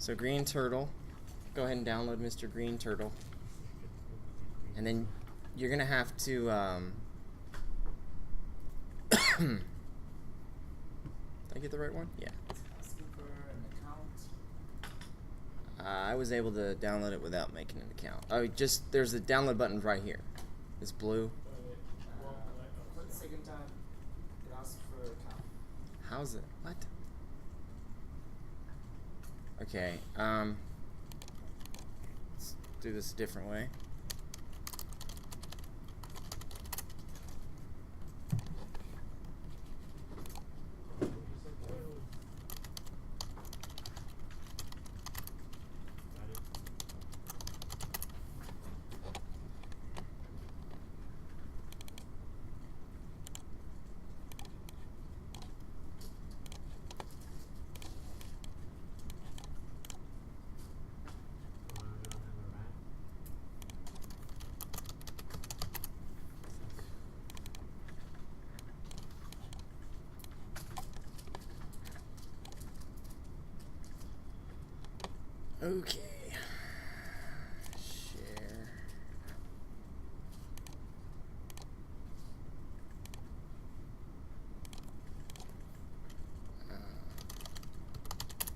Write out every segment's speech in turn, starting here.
So Green Turtle. Go ahead and download Mr. Green Turtle. And then you're going to have to... Did I get the right one? Yeah. Asking for an account. I was able to download it without making an account. Oh, just there's the download button right here. It's blue. For the second time, it asks for an account. How's it? What? Okay. Let's do this a different way. Okay. Share.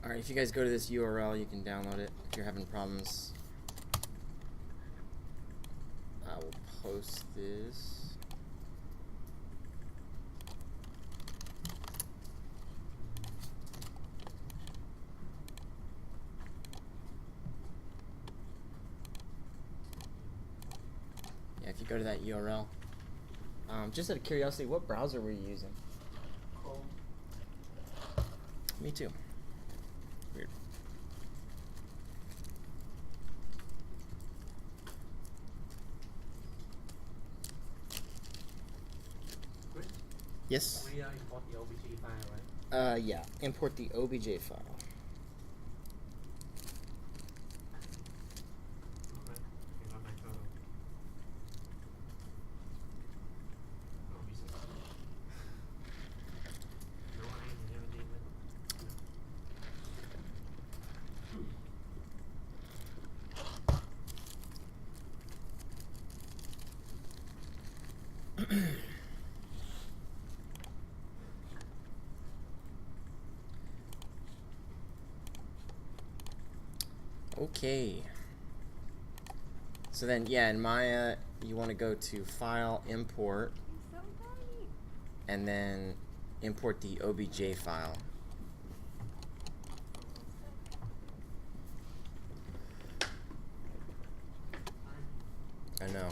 Alright, if you guys go to this URL, you can download it. If you're having problems, I will post this. If you go to that URL. Just out of curiosity, what browser were you using? Chrome. Me too. Weird. Chris? Yes? We import the OBJ file, right? Yeah. Import the OBJ file. Alright. I got my photo. Oh, we said no lines and everything. Okay. So then, yeah, in Maya, you want to go to File, Import, and then import the OBJ file. I know.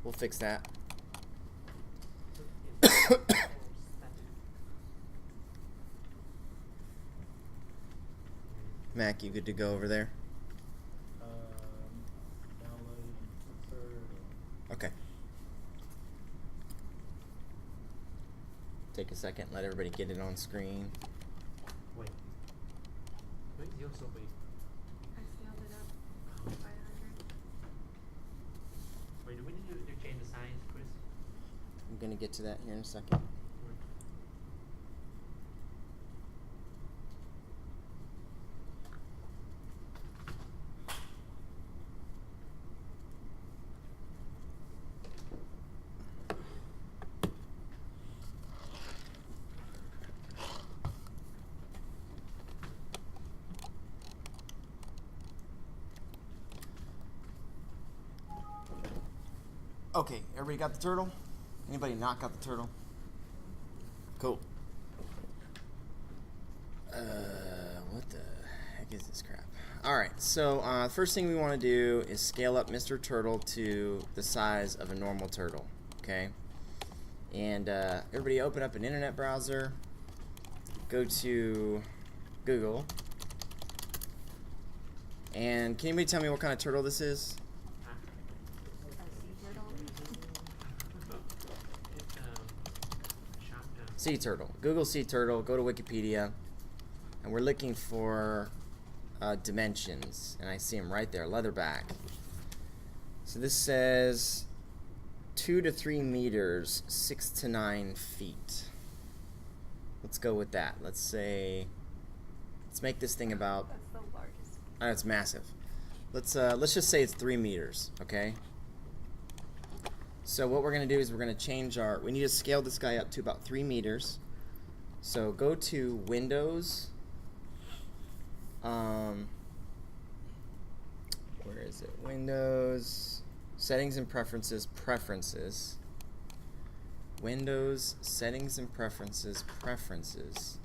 We'll fix that. Mac, you good to go over there? Downloading insert. Okay. Take a second, let everybody get it on screen. Wait. Where's yours so big? I scaled it up 500. Wait, do we need to change the size, Chris? I'm gonna get to that here in a second. Okay, everybody got the turtle? Anybody not got the turtle? Cool. What the heck is this crap? Alright, so first thing we want to do is scale up Mr. Turtle to the size of a normal turtle. Okay? And everybody open up an internet browser. Go to Google. And can anybody tell me what kind of turtle this is? Sea turtle. Google sea turtle, go to Wikipedia, and we're looking for dimensions, and I see them right there, leatherback. So this says 2 to 3 meters, 6 to 9 feet. Let's go with that. Let's say, let's make this thing about... That's the largest It's massive. Let's just say it's 3 meters, okay? So what we're going to do is we're going to change our, we need to scale this guy up to about 3 meters. So go to Windows, where is it? Windows, Settings and Preferences, Preferences. Windows, Settings and Preferences, Preferences.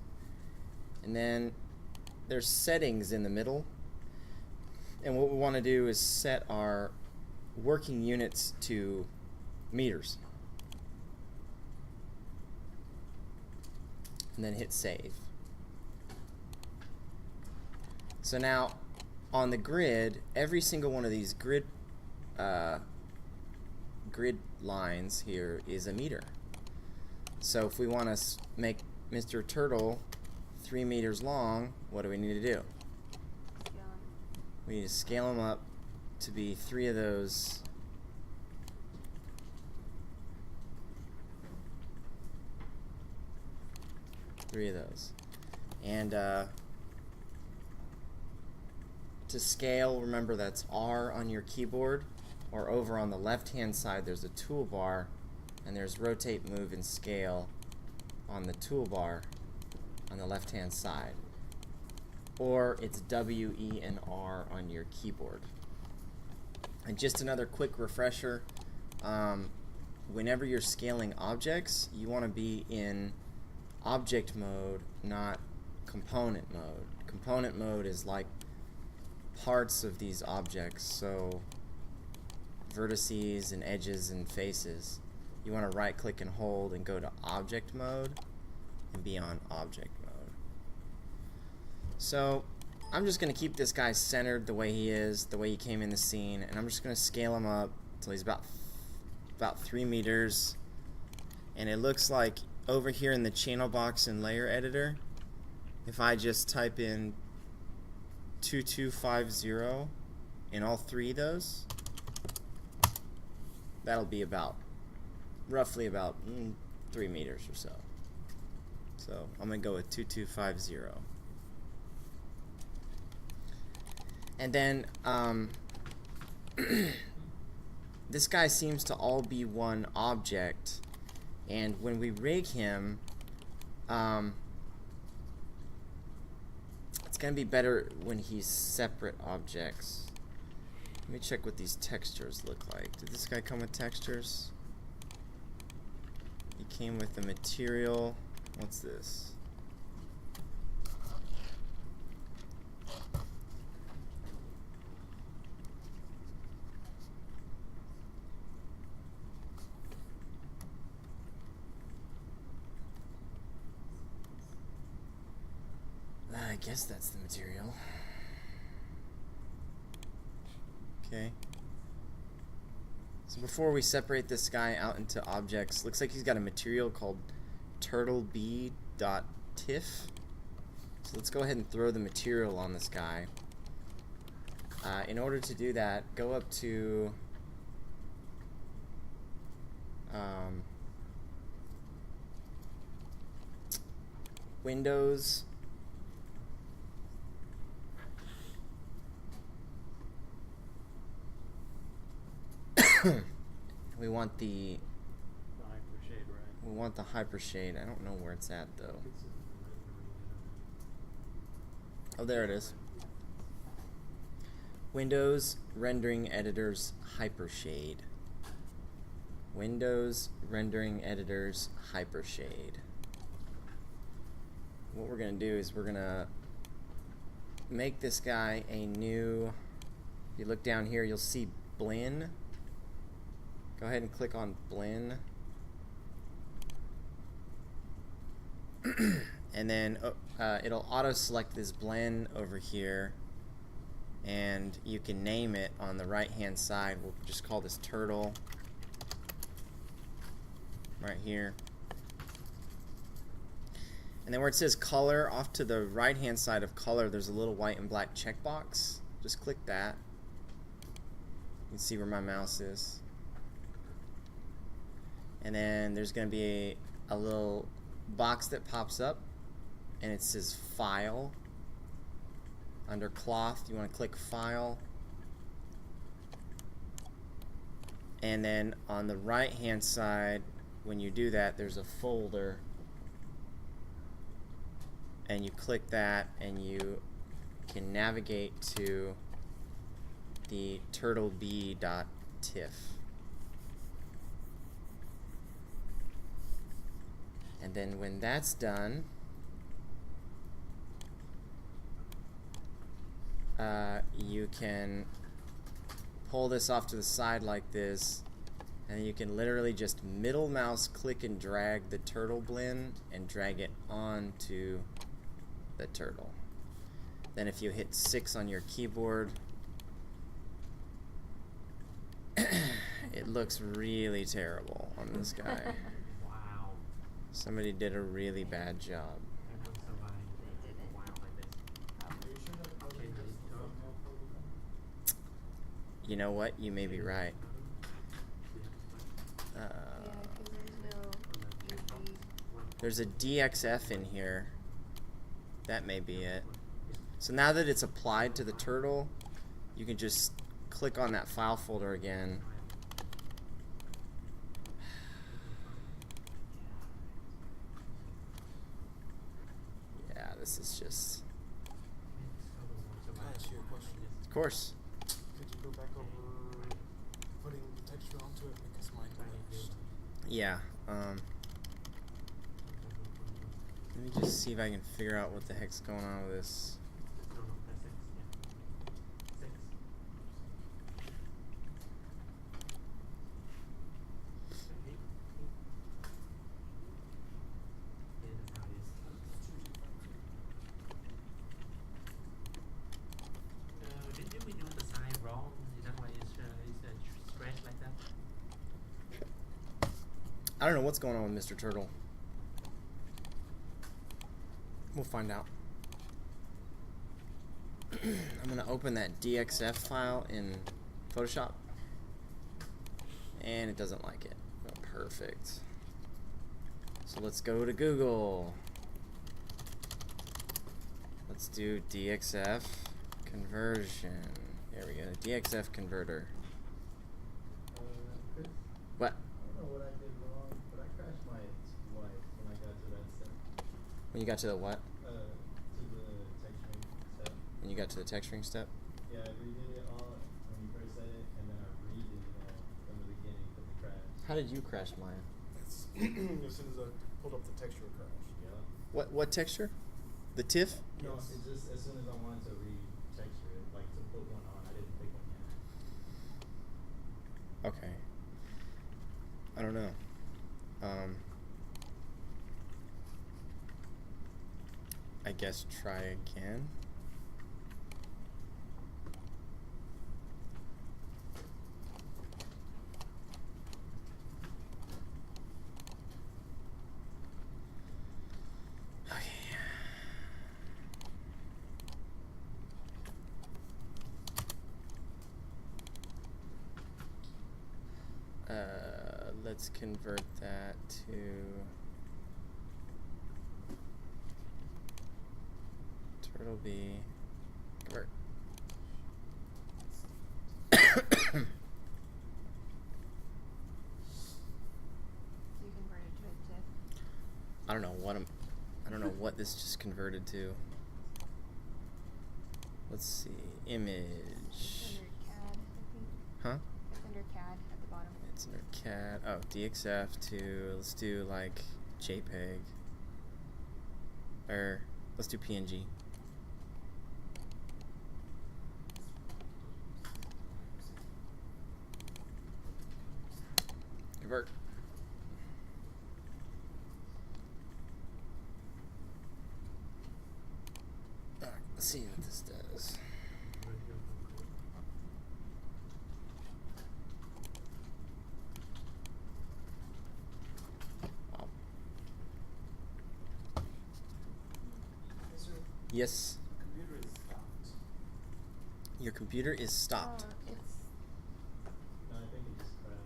And then there's Settings in the middle. And what we want to do is set our working units to meters. And then hit Save. So now on the grid, every single one of these grid lines here is a meter. So if we want to make Mr. Turtle 3 meters long, what do we need to do? We need to scale him up to be 3 of those. And to scale, remember that's R on your keyboard, or over on the left hand side there's a toolbar, and there's rotate, move, and scale on the toolbar on the left hand side. Or it's W, E, and R on your keyboard. And just another quick refresher, whenever you're scaling objects, you want to be in object mode, not component mode. Component mode is like parts of these objects, so vertices and edges and faces. You want to right click and hold and go to object mode and be on object mode. So I'm just going to keep this guy centered the way he is, the way he came in the scene, and I'm just going to scale him up until he's about 3 meters. And it looks like over here in the channel box and layer editor, if I just type in 2250 in all 3 of those, that'll be roughly about 3 meters or so. So I'm going to go with 2250. And then this guy seems to all be one object, and when we rig him, it's going to be better when he's separate objects. Let me check what these textures look like. Did this guy come with textures? He came with the material. What's this? I guess that's the material. Okay. So before we separate this guy out into objects, looks like he's got a material called turtleb.tiff. So let's go ahead and throw the material on this guy. In order to do that, go up to Windows, we want the hypershade, right? We want the hypershade. I don't know where it's at though. Oh, there it is. Windows Rendering Editors Hypershade. Windows Rendering Editors Hypershade. What we're going to do is we're going to make this guy a new, if you look down here, you'll see Blend. Go ahead and click on Blend. And then it'll auto-select this blend over here, and you can name it on the right-hand side. We'll just call this Turtle right here. And then where it says color, off to the right-hand side of color, there's a little white and black checkbox. Just click that. You can see where my mouse is. And then there's going to be a little box that pops up, and it says File. Under cloth, you want to click File. And then on the right hand side, when you do that, there's a folder. And you click that and you can navigate to the turtleb.tiff. And then when that's done, you can pull this off to the side like this, and you can literally just middle mouse click and drag the turtle blend and drag it onto the turtle. Then if you hit 6 on your keyboard, it looks really terrible on this guy. Wow. Somebody did a really bad job. I know somebody They did it. wow like this. Are you sure that wasn't Change just it, the thumbnail program? You know what? You may be right. Yeah, because There's a DXF in here. That may be it. So now that it's applied to the turtle, you can just click on that file folder again. Yeah, this is just... Can I ask you a question? Of course. Could you go back over putting the texture onto it because mine vanished? Yeah. Let me just see if I can figure out what the heck's going on with this. No, that's 6. Yeah. 6. Okay. Yeah, that's how it is. Didn't we do the sign wrong? Is that why it's stretched like that? I don't know what's going on with Mr. Turtle. We'll find out. I'm going to open that DXF file in Photoshop. And it doesn't like it. Oh, perfect. So let's go to Google. Let's do DXF conversion. There we go. DXF converter. Chris, What? I don't know what I did wrong, but I crashed my wife when I got to that step. When you got to the what? To the texturing step. When you got to the texturing step? Yeah, I redid it all when you first said it, and then I redid it all from the beginning for the crash. How did you crash Maya? As soon as I pulled up the texture crash. Yeah. What texture? The TIFF? No, Yes. it's just as soon as I wanted to re-texture it, like to put one on, I didn't pick one yet. Okay. I don't know. I guess try again. Let's convert that to turtle B. Convert. you convert it to a TIFF. I don't know what this just converted to. Let's see. Image. It's under CAD, I think. Huh? It's under CAD at the bottom. It's under CAD. Oh, DXF to, let's do like JPEG. Or let's do PNG. Convert. Alright, let's see what this does. Wow. Yes, sir. Yes, Computer is stopped. your computer is stopped. It's No, I think it just crashed.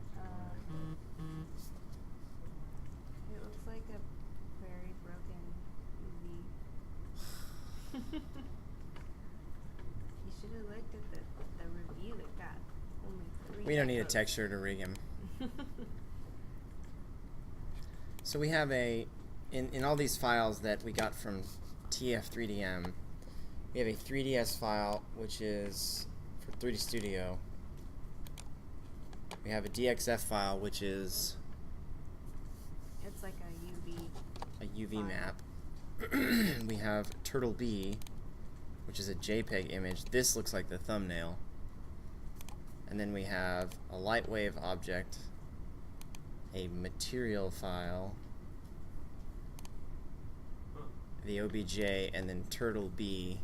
it looks like a very broken UV. should have looked at the review. It got only 3. We don't need a echoes. texture to rig him. So we have in all these files that we got from TF3DM, we have a 3ds file which is for 3D Studio. We have a DXF file which is It's like a UV. a UV file. map. We have Turtle B, which is a JPEG image. This looks like the thumbnail. And then we have a Lightwave object, a material file, the OBJ, and then Turtle B.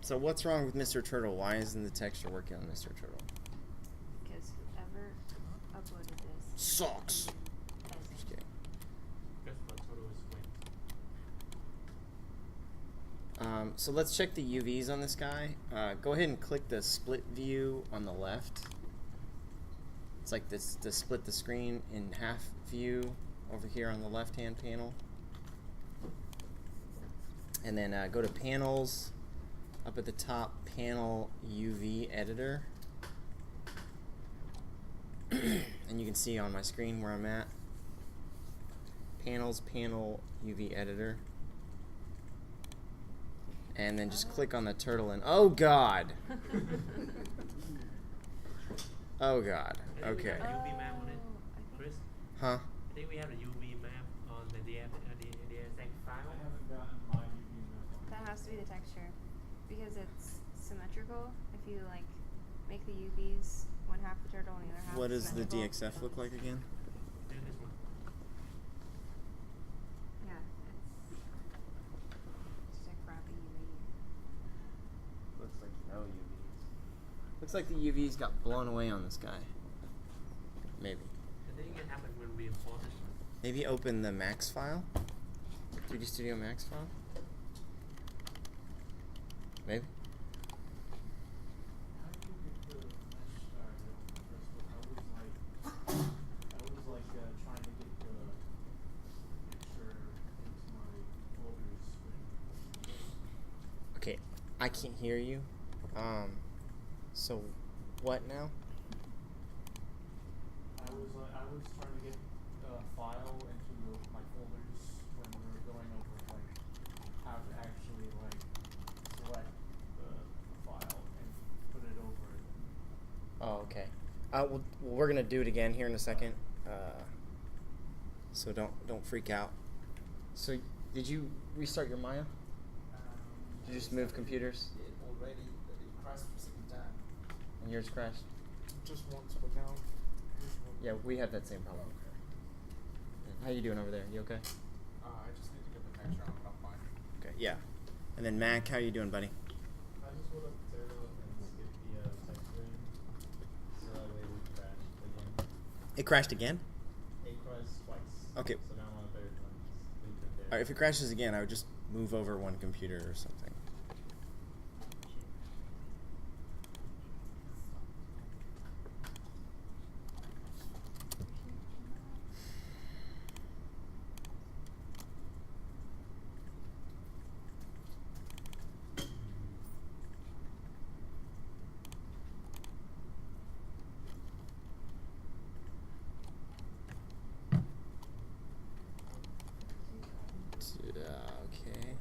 So what's wrong with Mr. Turtle? Why isn't the texture working on Mr. Turtle? Because whoever uploaded this Sucks. doesn't. Just kidding. Because the total is white. So let's check the UVs on this guy. Go ahead and click the split view on the left. It's like this, the split the screen in half view over here on the left-hand panel. And then go to Panels, up at the top, Panel UV Editor. And you can see on my screen where I'm at. Panels, Panel UV Editor. And then just click on the turtle and oh god! Oh god. I think we Okay. have a UV map on it, I think- Chris. Huh? I think we have a UV map on the DSX file. I haven't gotten my UV map on. That has to be the texture, because it's symmetrical. If you like make the UVs one half the turtle and the other half. What does the symmetrical. DXF look like again? Do this one. Yeah, it's just a crappy UV. Looks like no UVs. Looks like the UVs got blown away on this guy. Maybe. I think it happened when we imported. Maybe open the Max file? 3D Studio Max file? Maybe? How do you get the mesh started on the first one? I was like trying to get the picture into my folder screen. Okay, I can't hear you. So what now? I was trying to get the file into my folders when we were going over like how to actually like select the file and put it over it. Oh, okay. Well, we're gonna do it again here in a second. So don't freak out. So did you restart your Maya? Did you just move computers? It already, but it crashed for a second time. And yours crashed? Just once, but now. Yeah, we have that same problem. How you doing over there? You okay? I just need to get the texture on, but I'm fine. Okay, yeah. And then Mac, how you doing, buddy? I just would have turtle and skip the texture in, so that way we crash again. It crashed again? It crashed twice. Okay. So now on the third one, just leave it there. Alright, if it crashes again, I would just move over one computer or something. Okay.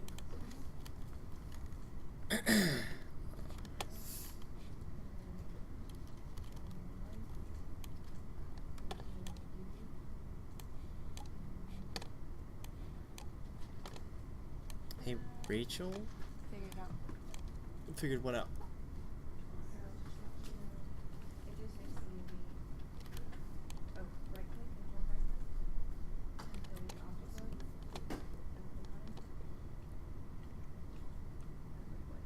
Hey, Rachel? Figured it out. Figured what out? It just makes the UV. Oh, right click and hold right click. And go to object mode. And click on it. And click play.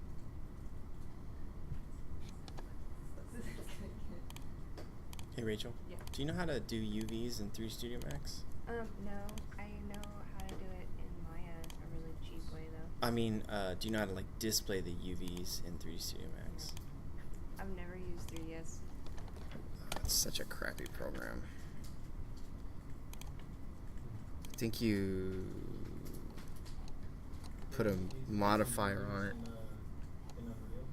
That's as good as it gets. Hey, Rachel? Yeah. Do you know how to do UVs in 3D Studio Max? No, I know how to do it in Maya a really cheap way though. I mean, do you know how to like display the UVs in 3D Studio Max? I've never used 3ds. It's such a crappy program. I think you put a modifier on it. In Unreal.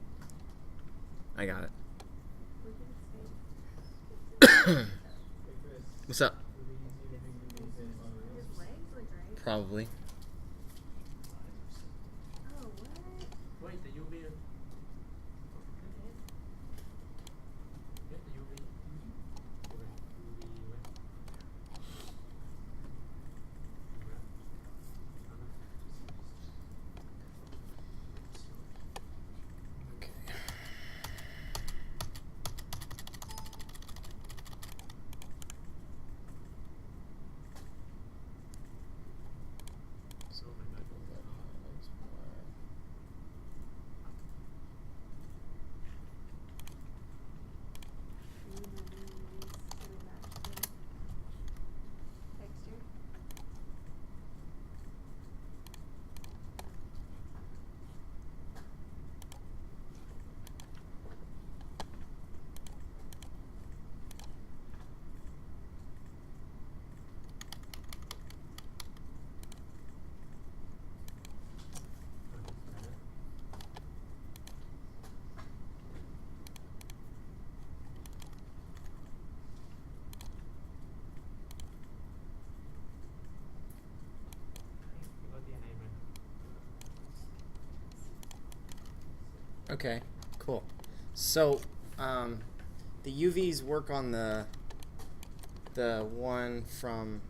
I got it. Look at his face. Hey Chris, What's up? would it easier to do UVs in Unreal? His legs look right. Probably. Oh, what? Wait, the UV. Get the UV. Okay. So my God. You know, these to match the texture. Okay, cool. So, the UVs work on the one from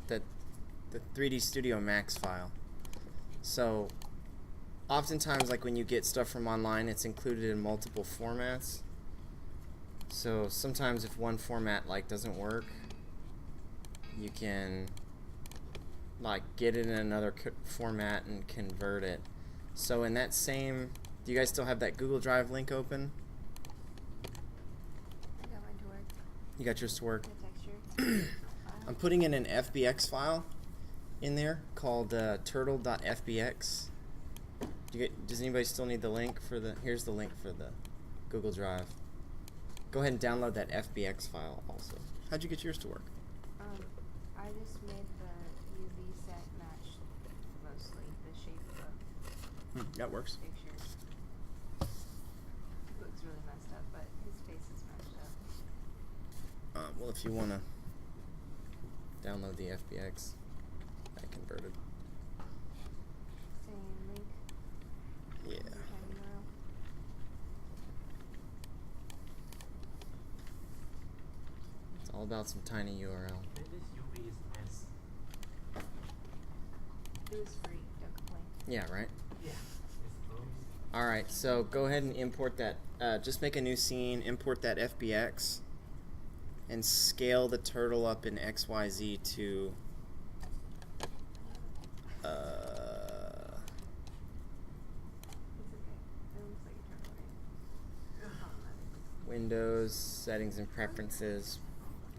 the 3D Studio Max file. So, oftentimes, like when you get stuff from online, it's included in multiple formats. So sometimes if one format like doesn't work, you can like get it in another format and convert it. So in that same, do you guys still have that Google Drive link open? I got mine to work. You got yours to work? The texture. I'm putting in an FBX file in there called turtle.fbx. Does anybody still need the link for the, here's the link for the Google Drive. Go ahead and download that FBX file also. How'd you get yours to work? I just made the UV set match mostly the shape of That works. the picture. It looks really messed up, but his face is matched up. Well, if you want to download the FBX, I converted. Same link. Yeah. Tiny URL. It's all about some tiny URL. This UV is mess. It was free. Don't complain. Yeah, right? Yeah. It's gross. Alright, so go ahead and import that. Just make a new scene, import that FBX, and scale the turtle up in XYZ to It's okay. It looks like a turtle, right? It's problematic. Windows, settings and preferences.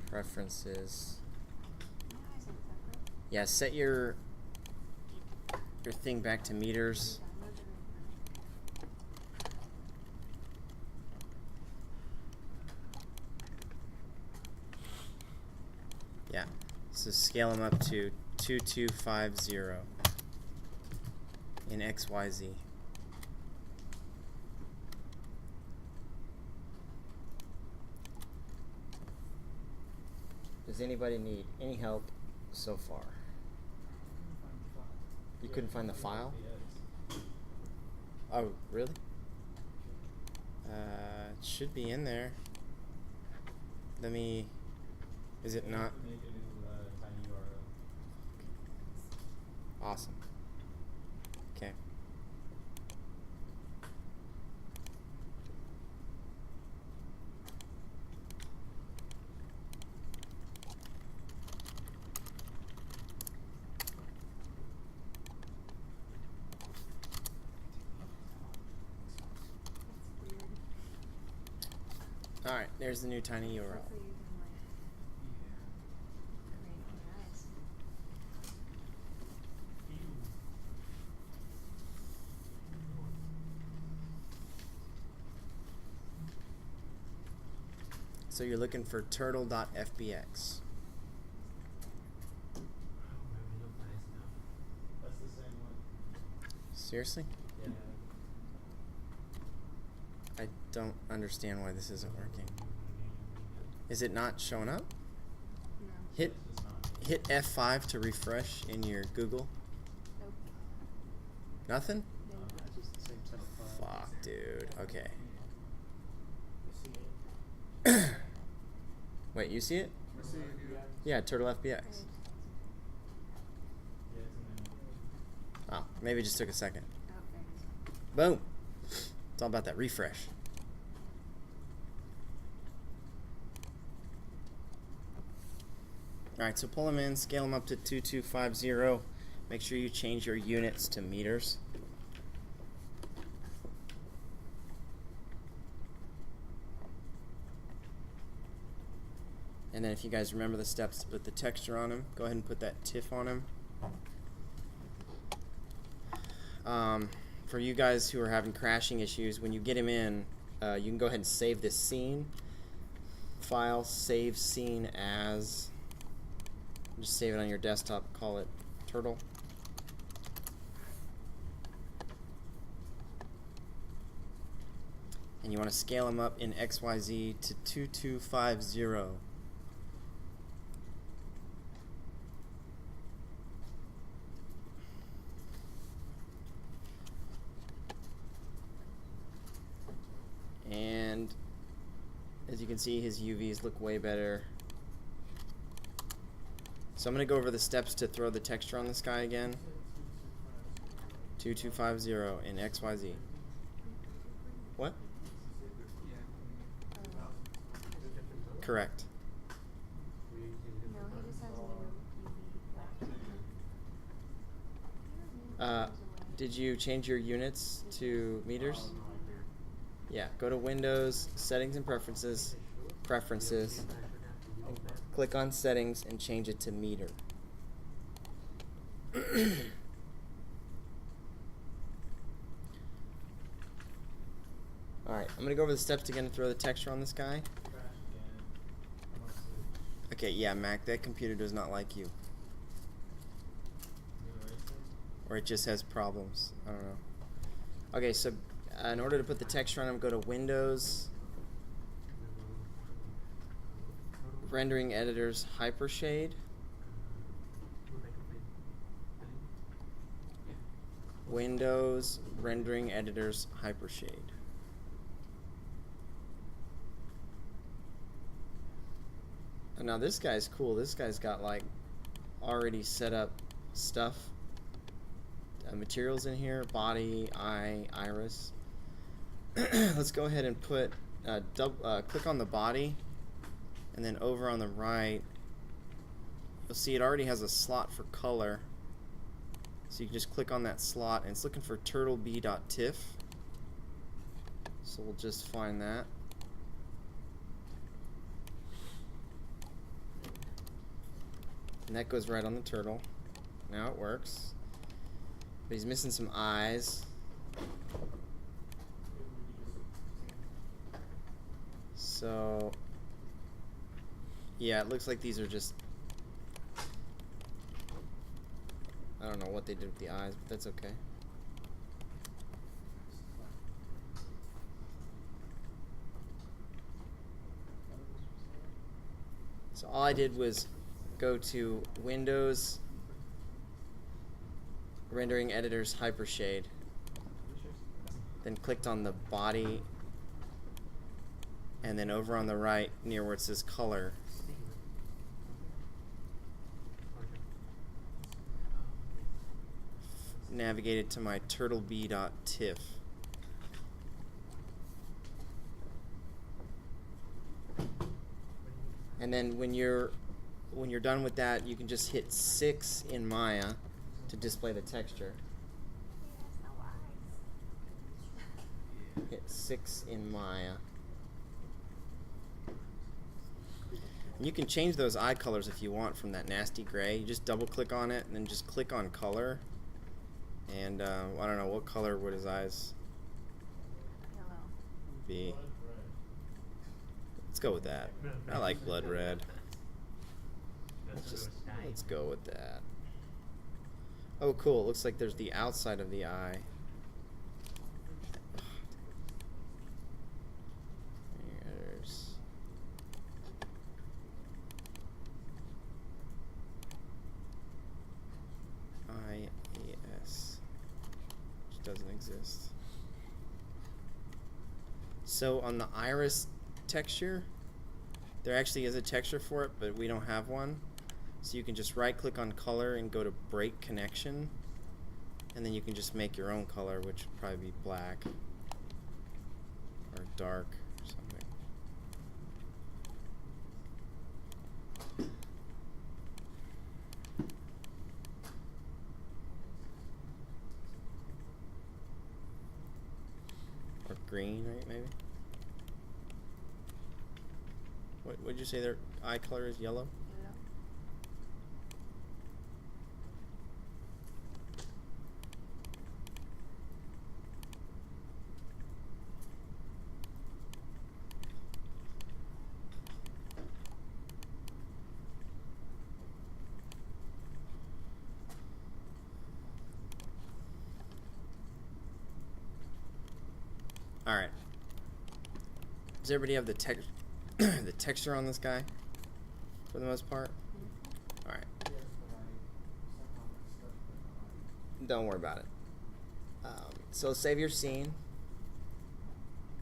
Preferences. You know how I said it's separate? Yeah, set your thing back to meters. Download it right now. Yeah. So scale them up to 2250 in XYZ. Does anybody need any help so far? You couldn't find the file? Oh, really? It should be in there. Let me. Is it not? Make a new tiny URL. Awesome. Okay. It's weird. Alright, there's the new tiny URL. Hopefully you can like read on your eyes. So you're looking for turtle.fbx. Oh, it look nice now. That's the same one. Seriously? Yeah. I don't understand why this isn't working. Is it not showing up? No. Hit It's not. hit F5 to refresh in your Google. Nope. Nothing? No. It's just the same set of files. Fuck, dude. Okay. You see it? Wait, you see it? I see it, Yeah, Turtle FBX. Yeah, it's in there. Oh, maybe it just took a second. Oh, thanks. Boom. It's all about that refresh. Alright, so pull them in, scale them up to 2250. Make sure you change your units to meters. And then if you guys remember the steps to put the texture on them, go ahead and put that TIFF on them. For you guys who are having crashing issues, when you get him in, you can go ahead and save this scene. File, save scene as. Just save it on your desktop, call it Turtle. And you want to scale them up in XYZ to 2250. And as you can see, his UVs look way better. So I'm going to go over the steps to throw the texture on this guy again. 2250 in XYZ. What? Correct. No, he just has no UV. Did you change your units to meters? Yeah, go to Windows, Settings and Preferences, click on Settings and change it to meter. Alright, I'm going to go over the steps again to throw the texture on this guy. Crash again. Unless it Okay, yeah, Mac, that computer does not like you. erases. Or it just has problems. I don't know. Okay, so in order to put the texture on him, go to Windows, Rendering Editors, Hypershade, Windows, Rendering Editors, Hypershade. And now this guy's cool. This guy's got like already set up stuff. Materials in here, body, eye, iris. Let's go ahead and put click on the body, and then over on the right you'll see it already has a slot for color, so you can just click on that slot, and it's looking for turtleb.tiff, so we'll just find that. And that goes right on the turtle. Now it works, but he's missing some eyes. So, yeah, it looks like these are just, I don't know what they did with the eyes, but that's okay. So all I did was go to Windows, Rendering Editors, Hypershade, then clicked on the body, and then over on the right near where it says color, navigated to my turtleb.tiff. And then when you're done with that, you can just hit 6 in Maya to display the texture. Hit 6 in Maya. And you can change those eye colors if you want from that nasty gray. You just double click on it and then just click on color. And I don't know, what color would his eyes Yellow. be? Blood red. Let's go with that. I like blood red. Let's go with that. Oh, cool. It looks like there's the outside of the eye. face, which doesn't exist. So on the iris texture, there actually is a texture for it, but we don't have one. So you can just right click on color and go to break connection, and then you can just make your own color, which would probably be black or dark or something. Or green, right, maybe? What would you say their eye color is? Yellow? Yellow. All right. Does everybody have the the texture on this guy for the most part? All right. Yes, but I somehow messed up with Don't worry about it. So save your scene.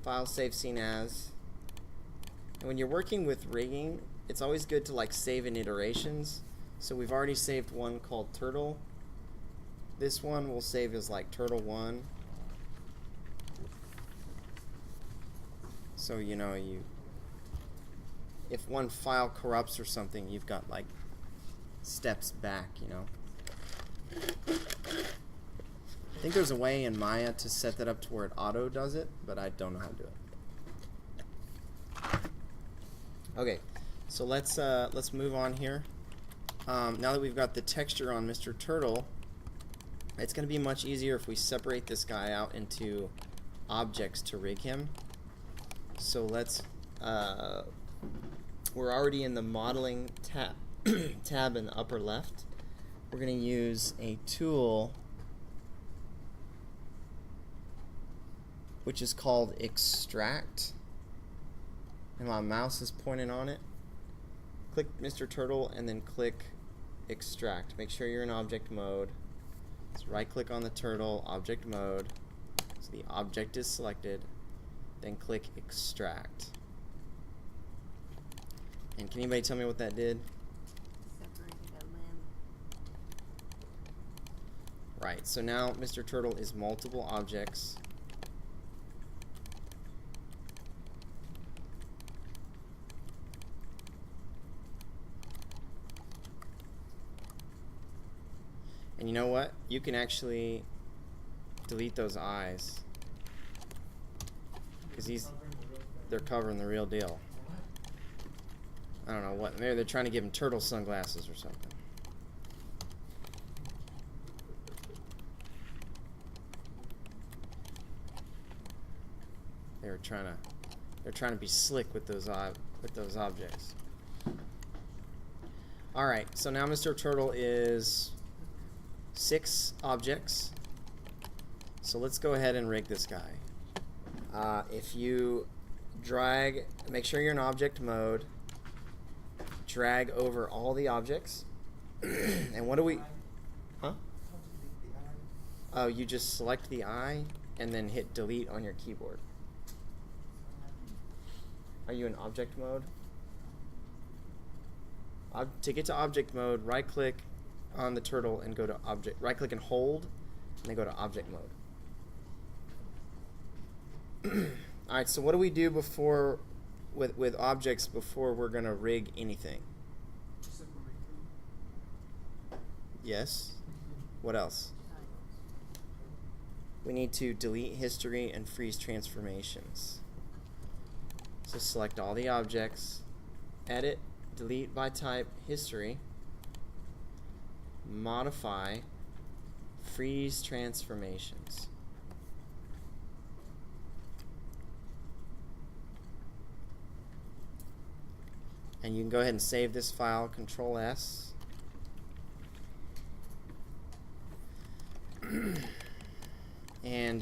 File save scene as. And when you're working with rigging, it's always good to like save in iterations. So we've already saved one called turtle. This one we'll save as like turtle 1. So you know, if one file corrupts or something, you've got like steps back, you know. I think there's a way in Maya to set that up to where it auto does it, but I don't know how to do it. Okay, so let's move on here. Now that we've got the texture on Mr. Turtle, it's going to be much easier if we separate this guy out into objects to rig him. So let's, we're already in the modeling tab in the upper left. We're going to use a tool which is called extract. And my mouse is pointing on it. Click Mr. Turtle and then click extract. Make sure you're in object mode. So right click on the turtle, object mode. So the object is selected. Then click extract. And can anybody tell me what that did? Separated a limb. Right, so now Mr. Turtle is multiple objects. And you know what? You can actually delete those eyes. Because they're covering the real deal. I don't know what. Maybe they're trying to give him turtle sunglasses or something. They're trying to be slick with those objects. All right. So now Mr. Turtle is 6 objects. So let's go ahead and rig this guy. If you drag, make sure you're in object mode, drag over all the objects, and what do we, huh? Oh, you just select the eye and then hit delete on your keyboard. Are you in object mode? To get to object mode, right click on the turtle and go to object, right click and hold, and then go to object mode. Alright, so what do we do before with objects before we're gonna rig anything? Separate them. Yes. What else? We need to delete history and freeze transformations. So select all the objects, edit, delete by type, history, modify, freeze transformations. And you can go ahead and save this file, Control S. And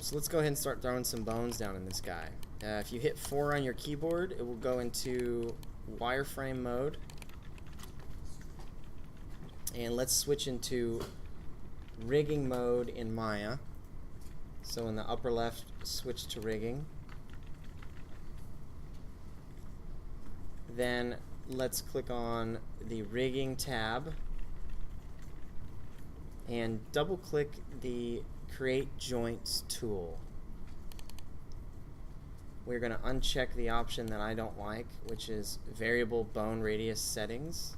so let's go ahead and start throwing some bones down in this guy. If you hit 4 on your keyboard, it will go into wireframe mode. And let's switch into rigging mode in Maya. So in the upper left, switch to rigging. Then let's click on the rigging tab and double click the create joints tool. We're going to uncheck the option that I don't like, which is variable bone radius settings.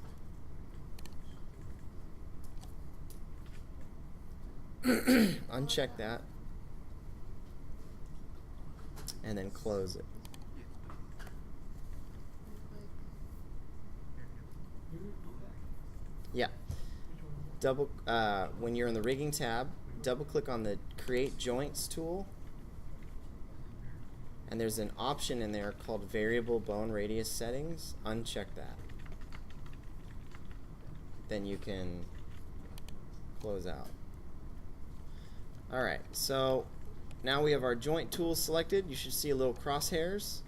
Uncheck that and then close it. Yeah. When you're in the rigging tab, double click on the create joints tool, and there's an option in there called variable bone radius settings. Uncheck that. Then you can close out. Alright, so now we have our joint tool selected. You should see a little crosshairs.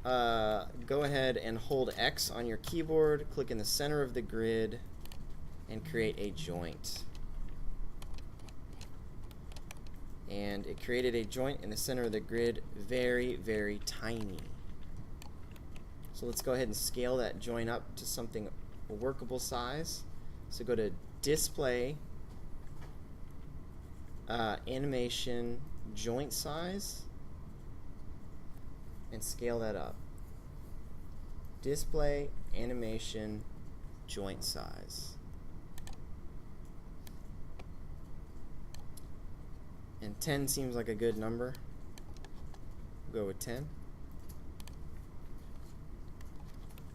Go ahead and hold X on your keyboard, click in the center of the grid, and create a joint. And it created a joint in the center of the grid, very, very tiny. So let's go ahead and scale that joint up to something a workable size. So go to Display, Animation, Joint Size, and scale that up. Display, Animation, Joint Size. And 10 seems like a good number. We'll go with 10.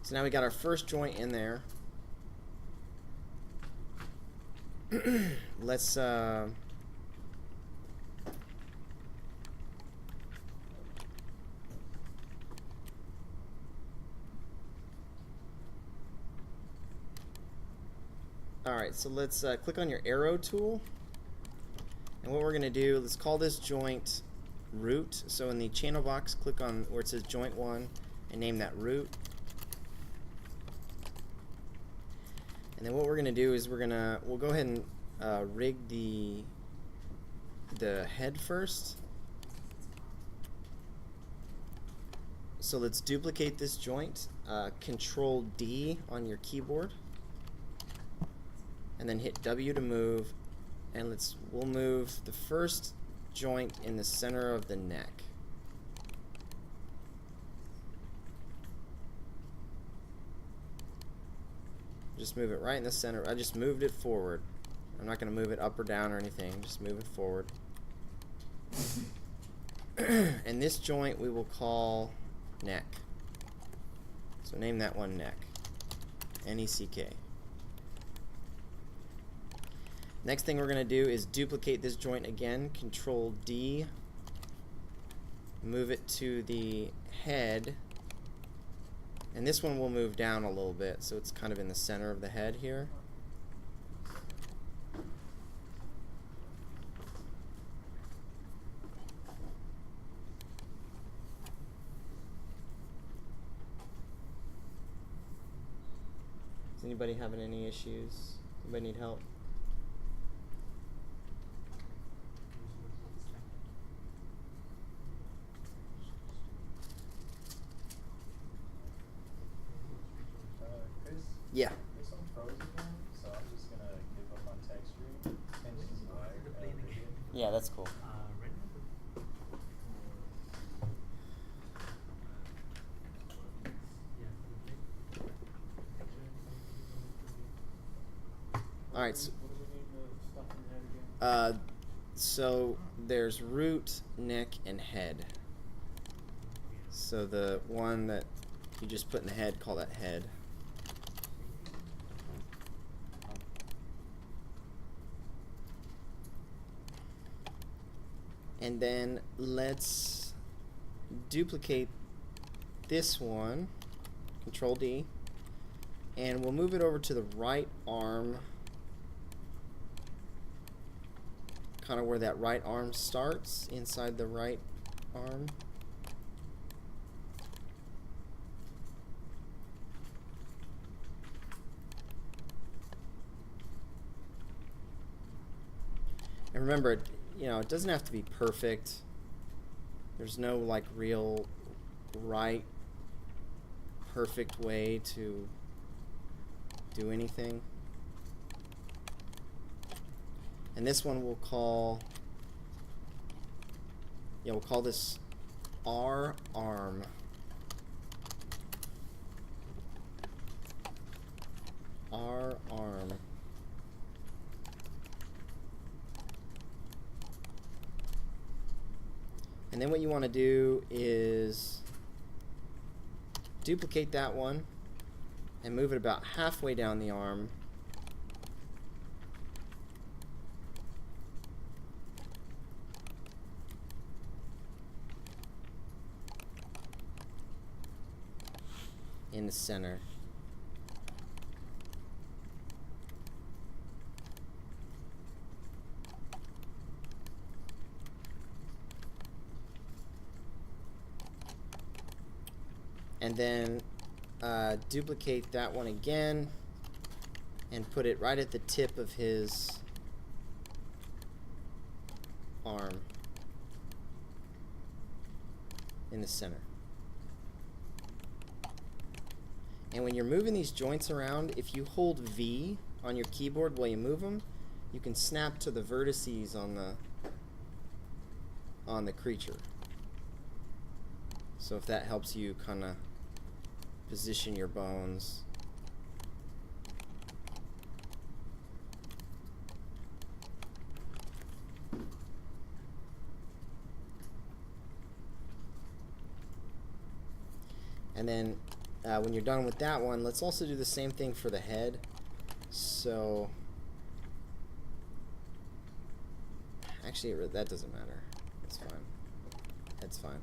So now we got our first joint in there. Let's alright, so let's click on your arrow tool. And what we're going to do, let's call this joint root. So in the channel box, click on where it says joint 1 and name that root. And then what we're going to do is we'll go ahead and rig the head first. So let's duplicate this joint. Control D on your keyboard, and then hit W to move. And we'll move the first joint in the center of the neck. Just move it right in the center. I just moved it forward. I'm not going to move it up or down or anything. Just move it forward. And this joint we will call neck. So name that one neck. N-E-C-K. Next thing we're going to do is duplicate this joint again. Control D. Move it to the head. And this one will move down a little bit, so it's kind of in the center of the head here. Is anybody having any issues? Anybody need help? Chris, Yeah. this one froze again, so I'm just gonna give up on texturing. And just rig it. Yeah, that's cool. Alright, so, What do we need to stuff in the head again? so there's root, neck, and head. So the one that you just put in the head, call that head. And then let's duplicate this one, Control D, and we'll move it over to the right arm, kind of where that right arm starts, inside the right arm. And remember, you know, it doesn't have to be perfect. There's no like real right perfect way to do anything. And this one we'll call, we'll call this R arm. R arm. And then what you want to do is duplicate that one and move it about halfway down the arm. In the center. And then duplicate that one again and put it right at the tip of his arm in the center. And when you're moving these joints around, if you hold V on your keyboard while you move them, you can snap to the vertices on the creature. So if that helps you kind of position your bones. And then when you're done with that one, let's also do the same thing for the head. So actually that doesn't matter. It's fine. That's fine.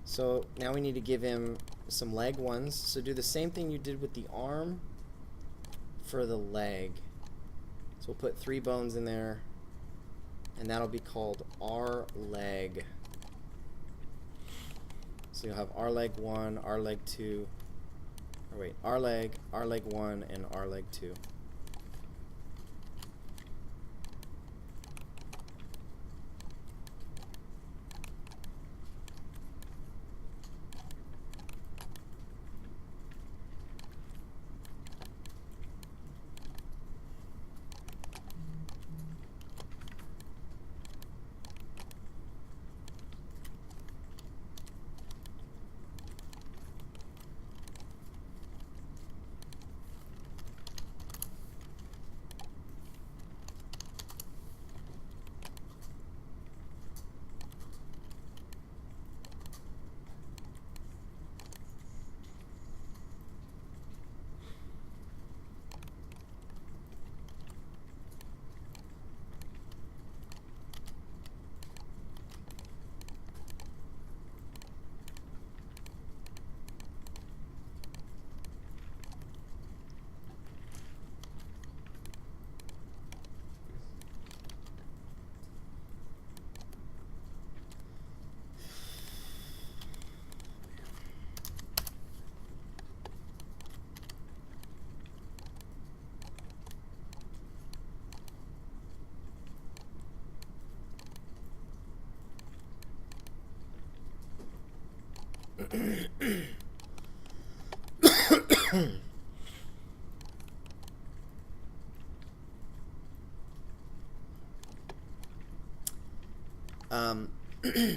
So now we need to give him some leg ones. So do the same thing you did with the arm for the leg. So we'll put 3 bones in there, and that'll be called R leg. So you'll have R leg 1, R leg 2, or wait, R leg 1, and R leg 2.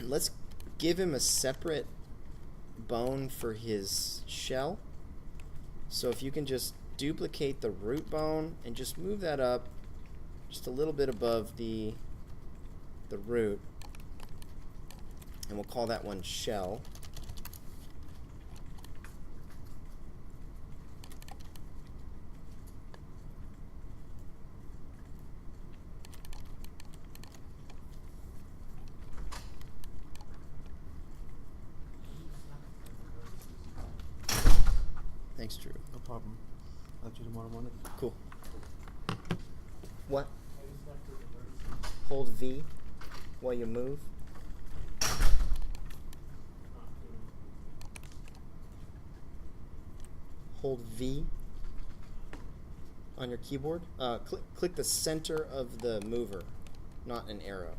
Let's give him a separate bone for his shell. So if you can just duplicate the root bone and just move that up just a little bit above the root, and we'll call that one shell. Thanks, Drew. No problem. I'll do tomorrow morning. Cool. What? I just left it reverse. Hold V while you move. Not doing Hold V. on your keyboard. Click the center of the mover, not an arrow.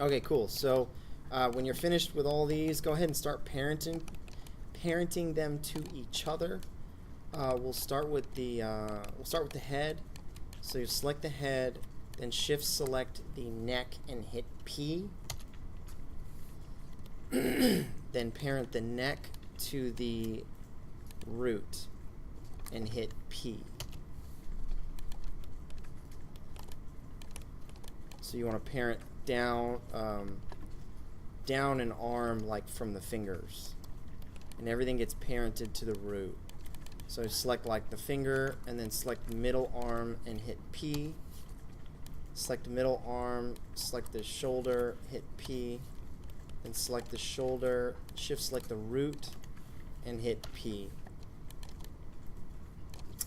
Okay, cool. So when you're finished with all these, go ahead and start parenting them to each other. We'll start with the head. So you select the head, then shift select the neck and hit P. Then parent the neck to the root and hit P. So you want to parent down an arm like from the fingers, and everything gets parented to the root. So select like the finger and then select the middle arm and hit P. Select the middle arm, select the shoulder, hit P, then select the shoulder, shift select the root and hit P.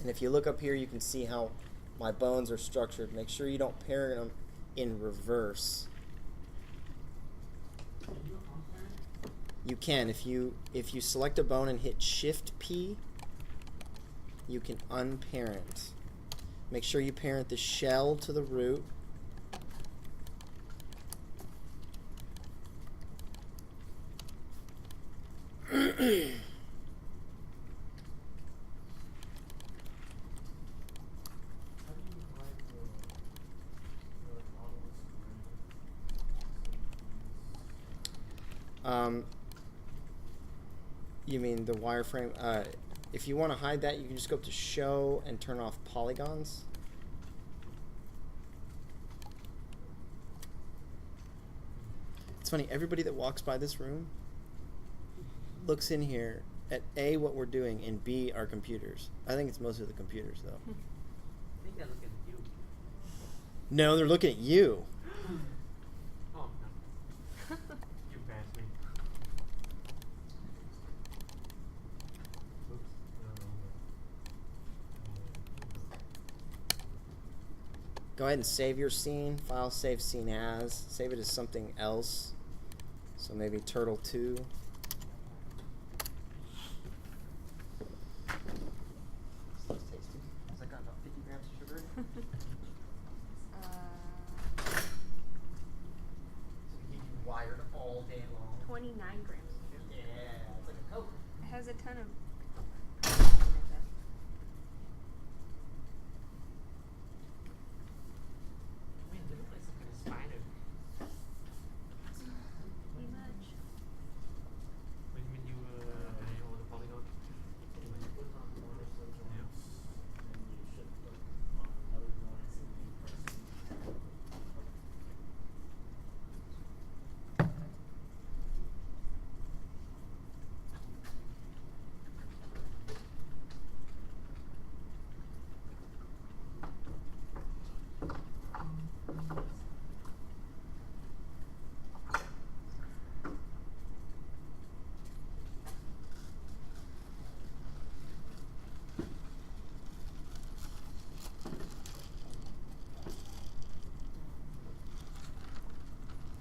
And if you look up here, you can see how my bones are structured. Make sure you don't parent them in reverse. You can. If you select a bone and hit Shift P, you can unparent. Make sure you parent the shell to the root. You mean the wireframe? If you want to hide that, you can just go up to Show and turn off polygons. It's funny, everybody that walks by this room looks in here at A, what we're doing, and B, our computers. I think it's mostly the computers, though. I think they're looking at you. No, they're looking at you. Oh, no. You passed me. Oops. Go ahead and save your scene. File save scene as. Save it as something else. So maybe Turtle 2. Looks tasty. Has that got about 50 grams of sugar in it? So we keep you wired all day long. 29 grams of sugar. Yeah, it's like a Coke. It has a ton of. Man, they look like some kind of spider. Pretty much. When you on the polygon. When you click on one of the joints, Yeah. then you should click on another joint and then press.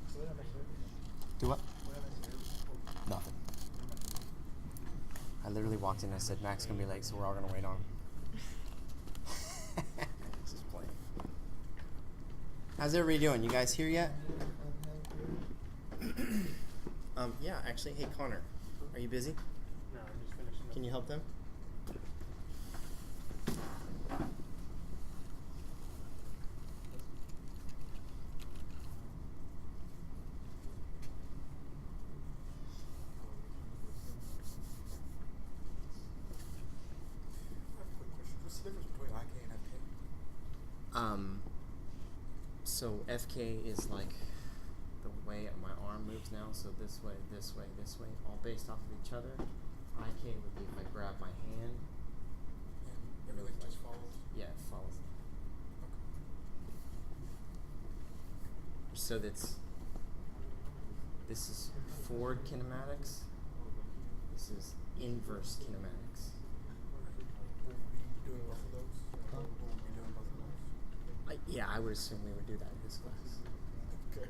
So what am I doing? Do what? What am I doing? Nothing. I literally walked in and I said, Mac's gonna be late, so we're all gonna wait on him. Just playing. How's everybody doing? You guys here yet? Yeah, actually, hey Connor, are you busy? No, I'm just finishing up. Can you help them? What's the difference between IK and FK? So FK is like the way my arm moves now. So this way, this way, this way, all based off of each other. IK would be if I grab my hand. And everything just follows. Yeah, it follows. So this is forward kinematics. This is inverse kinematics. Will we be doing both of those? Huh? Will we be doing both of those? Yeah, I would assume we would do that in this class. Okay.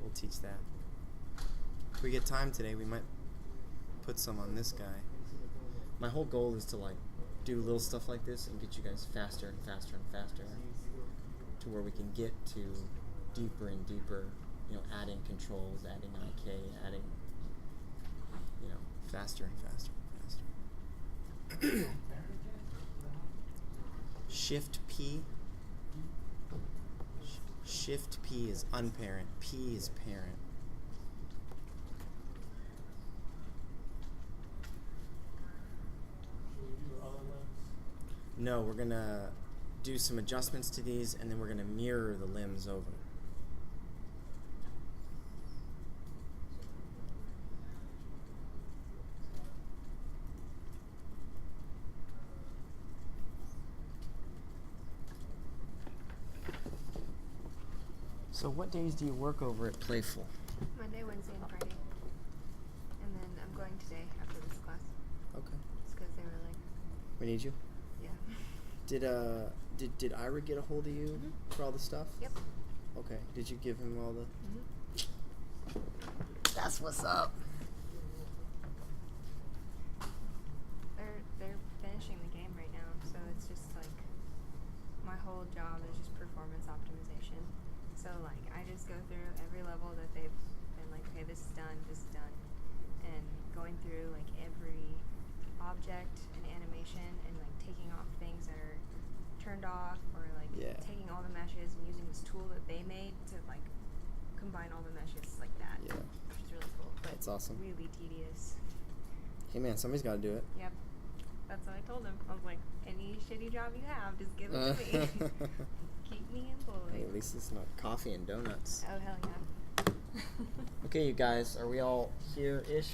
we'll teach that. If we get time today, we might put some on this guy. My whole goal is to like do little stuff like this and get you guys faster and faster and faster to where we can get to deeper and deeper, adding controls, adding IK, adding, faster and faster and faster. Shift P. Shift P is unparent. P is parent. No, we're going to do some adjustments to these, and then we're going to mirror the limbs over. So what days do you work over at Playful? Monday, Wednesday, and Friday. And then I'm going today after this class. Okay. It's because they were like, We need you? yeah. Did Ira get a hold of you for all the stuff? Yep. Okay. Did you give him all the... Mm-hmm. That's what's up. They're finishing the game right now, so it's just like my whole job is just performance optimization. So like I just go through every level that they've been like, okay, this is done, and going through like every object and animation and like taking off things that are turned off, or like taking all the meshes and using this tool that they made to like combine all the meshes like that. Yeah. Which is really cool. But That's awesome. really tedious. Hey man, somebody's got to do it. Yep. That's what I told him. I was like, any shitty job you have, just give it to me. Keep me employed. Hey, at least it's not coffee and donuts. Oh, hell yeah. Okay, you guys, are we all here-ish?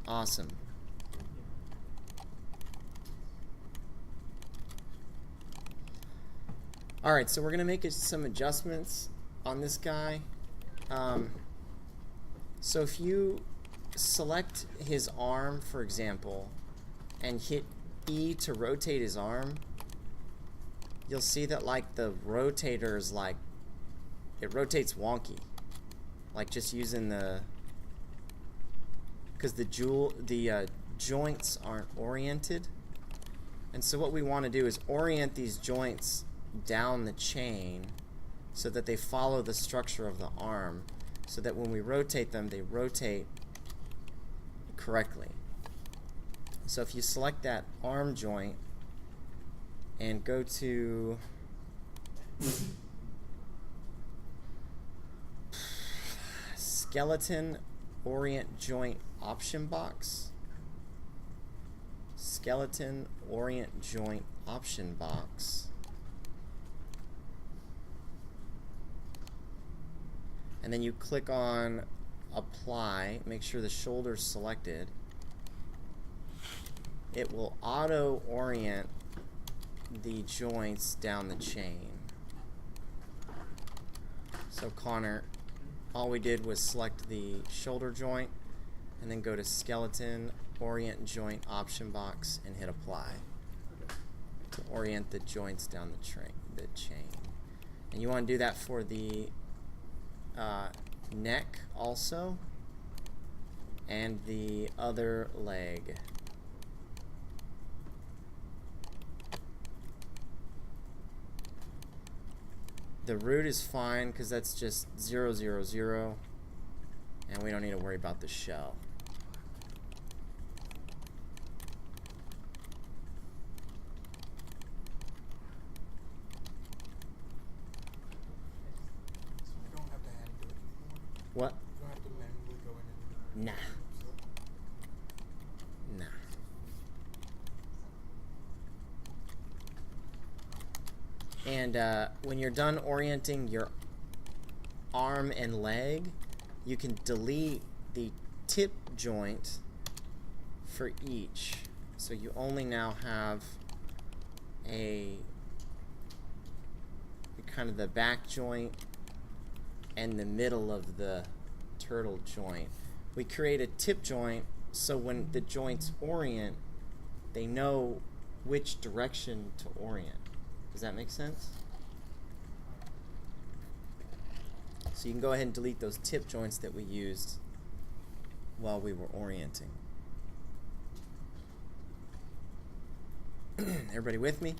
Awesome. Alright, so we're going to make some adjustments on this guy. So if you select his arm, for example, and hit E to rotate his arm, you'll see that like the rotator is like, it rotates wonky. Like just using the, because the joints aren't oriented. And so what we want to do is orient these joints down the chain so that they follow the structure of the arm, so that when we rotate them, they rotate correctly. So if you select that arm joint and go to skeleton orient joint option box, skeleton orient joint option box, and then you click on apply, make sure the shoulder's selected. It will auto orient the joints down the chain. So Connor, all we did was select the shoulder joint and then go to skeleton orient joint option box and hit apply to orient the joints down the chain. And you want to do that for the neck also, and the other leg. The root is fine because that's just 0, 0, 0, and we don't need to worry about the shell. What? Nah. Nah. And when you're done orienting your arm and leg, you can delete the tip joint for each. So you only now have a kind of the back joint and the middle of the turtle joint. We create a tip joint so when the joints orient, they know which direction to orient. Does that make sense? So you can go ahead and delete those tip joints that we used while we were orienting. Everybody with me? Did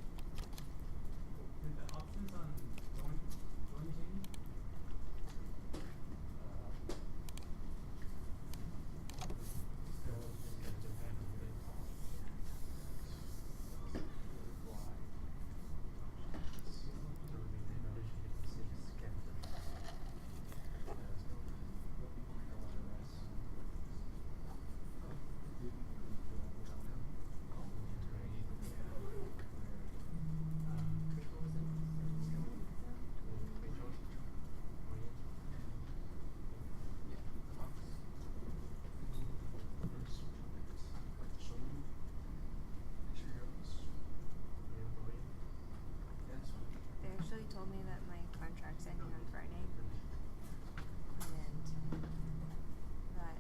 the options on jointing? They actually told me that my contract's ending on Friday, and that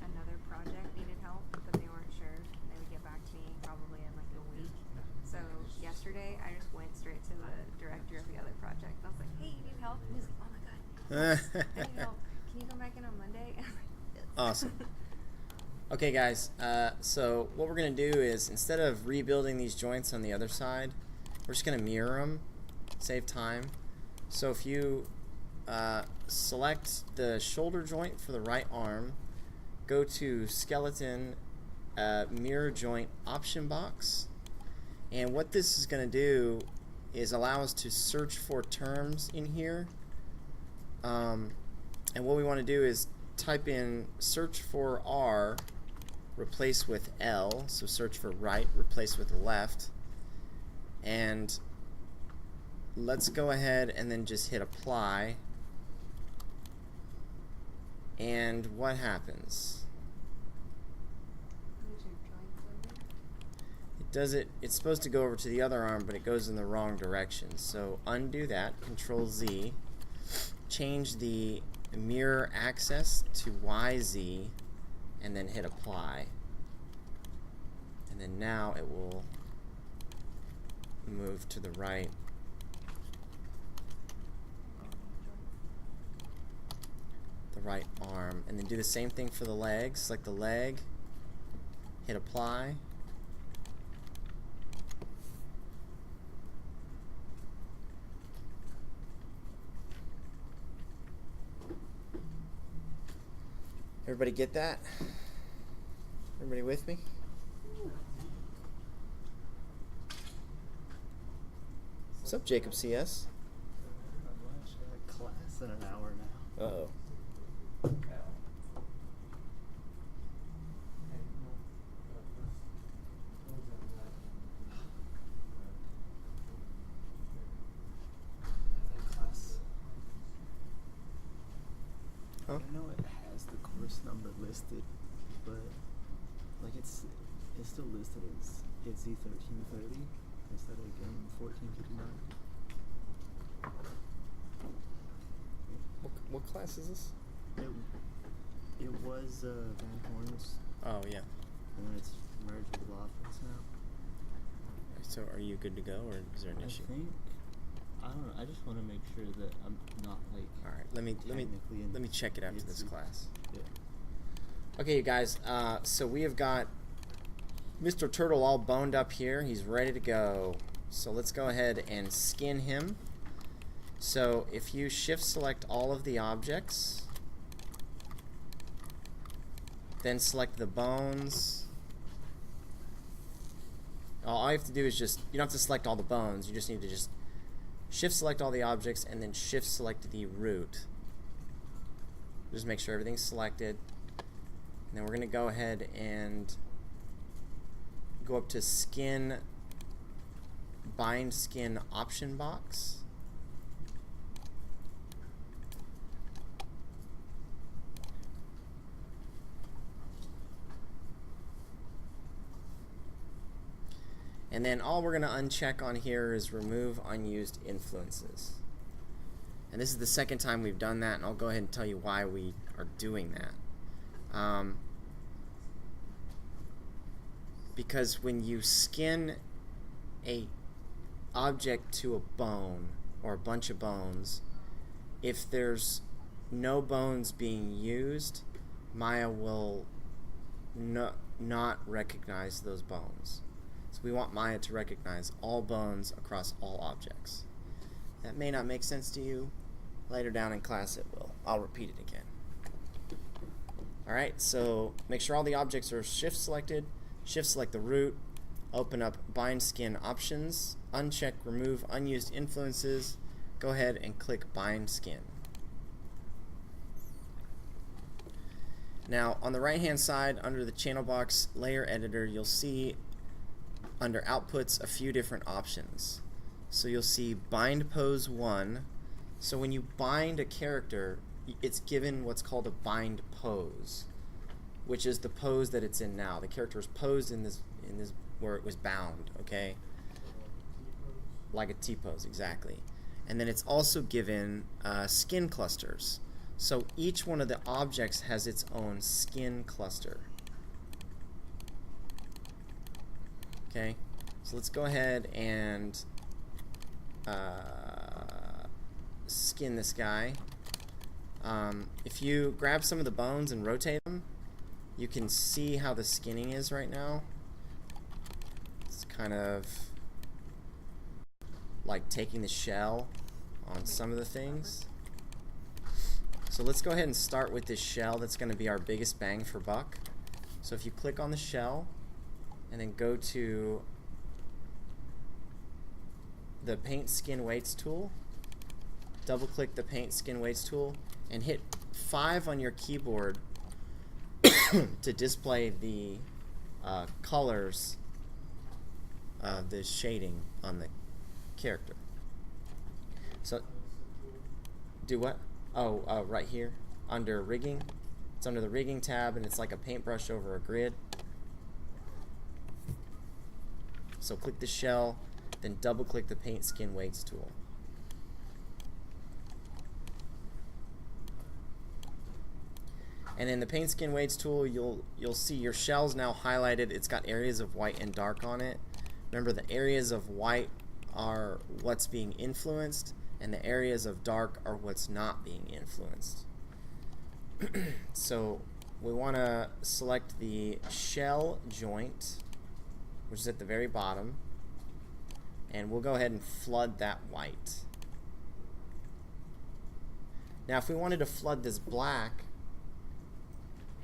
another project needed help, but they weren't sure. They would get back to me probably in like a week. So yesterday, I just went straight to the director of the other project. I was like, "Hey, you need help?" And he's like, "Oh my god, I need help. Can you come back in on Monday?" I'm like, "Yes." Awesome. Okay, guys, so what we're going to do is, instead of rebuilding these joints on the other side, we're just going to mirror them, save time. So if you select the shoulder joint for the right arm, go to Skeleton, Mirror Joint Option Box, and what this is going to do is allow us to search for terms in here. And what we want to do is type in search for R, replace with L, so search for right, replace with left, and let's go ahead and then just hit apply. And what happens? What is your joint number? It does it. It's supposed to go over to the other arm, but it goes in the wrong direction. So undo that. Control Z. Change the mirror axis to YZ, and then hit apply. And then now it will move to the right. The right arm, and then do the same thing for the legs. Select the leg, hit apply, everybody get that? Everybody with me? What's up, Jacob CS? Not much. I got class in an hour now. Uh-oh. Class. Huh? I know it has the course number listed, but like it's still listed as it's E1330 instead of 1459. What class is this? It was Van Horn's, Oh, yeah. and then it's merged with Lawford's now. So are you good to go, or is there an issue? I don't know. I just want to make sure that I'm not like. All right, let me technically check it after this it's- class. Yeah. Okay, you guys. So we have got Mr. Turtle all boned up here. He's ready to go. So let's go ahead and skin him. So if you shift select all of the objects, then select the bones. All you have to do is just, you don't have to select all the bones. You just need to just shift select all the objects and then shift select the root. Just make sure everything's selected. And then we're going to go ahead and go up to Skin, Bind Skin Option Box. And then all we're going to uncheck on here is Remove Unused Influences. And this is the second time we've done that, and I'll go ahead and tell you why we are doing that. Because when you skin a object to a bone or a bunch of bones, if there's no bones being used, Maya will not recognize those bones. So we want Maya to recognize all bones across all objects. That may not make sense to you. Later down in class it will. I'll repeat it again. Alright, so make sure all the objects are shift selected. Shift select the root. Open up bind skin options. Uncheck remove unused influences. Go ahead and click bind skin. Now on the right hand side under the channel box layer editor, you'll see under outputs a few different options. So you'll see bind pose 1. So when you bind a character, it's given what's called a bind pose, which is the pose that it's in now. The character is posed in this where it was bound, okay? Like a T-pose, exactly. And then it's also given skin clusters. So each one of the objects has its own skin cluster. Okay, so let's go ahead and skin this guy. If you grab some of the bones and rotate them, you can see how the skinning is right now. It's kind of like taking the shell on some of the things. So let's go ahead and start with this shell. That's going to be our biggest bang for buck. So if you click on the shell and then go to the Paint Skin Weights tool, double click the Paint Skin Weights tool and hit 5 on your keyboard to display the colors of the shading on the character. So do what? Oh, right here under rigging. It's under the rigging tab and it's like a paintbrush over a grid. So click the shell, then double click the Paint Skin Weights tool. And in the Paint Skin Weights tool, you'll see your shell's now highlighted. It's got areas of white and dark on it. Remember, the areas of white are what's being influenced, and the areas of dark are what's not being influenced. So we want to select the shell joint, which is at the very bottom, and we'll go ahead and flood that white. Now if we wanted to flood this black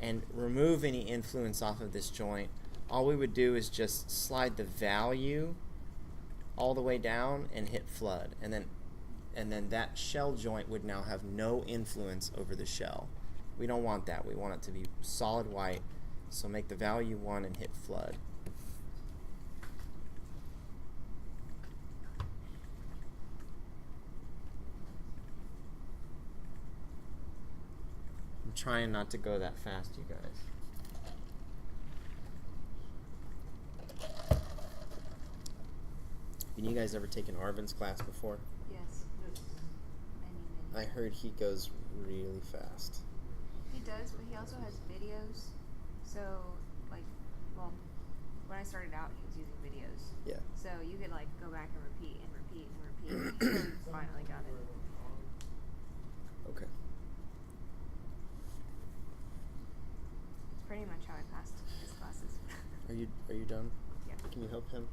and remove any influence off of this joint, all we would do is just slide the value all the way down and hit flood, and then that shell joint would now have no influence over the shell. We don't want that. We want it to be solid white, so make the value 1 and hit flood. I'm trying not to go that fast, you guys. Have you guys ever taken Arvin's class before? Yes. Many. I heard he goes really fast. He does, but he also has videos. So, like, well, when I started out, he was using videos. Yeah. So you could like go back and repeat and repeat and repeat until you finally got it. Okay. It's pretty much how I passed his classes. Are you done? Yeah. Can you help him?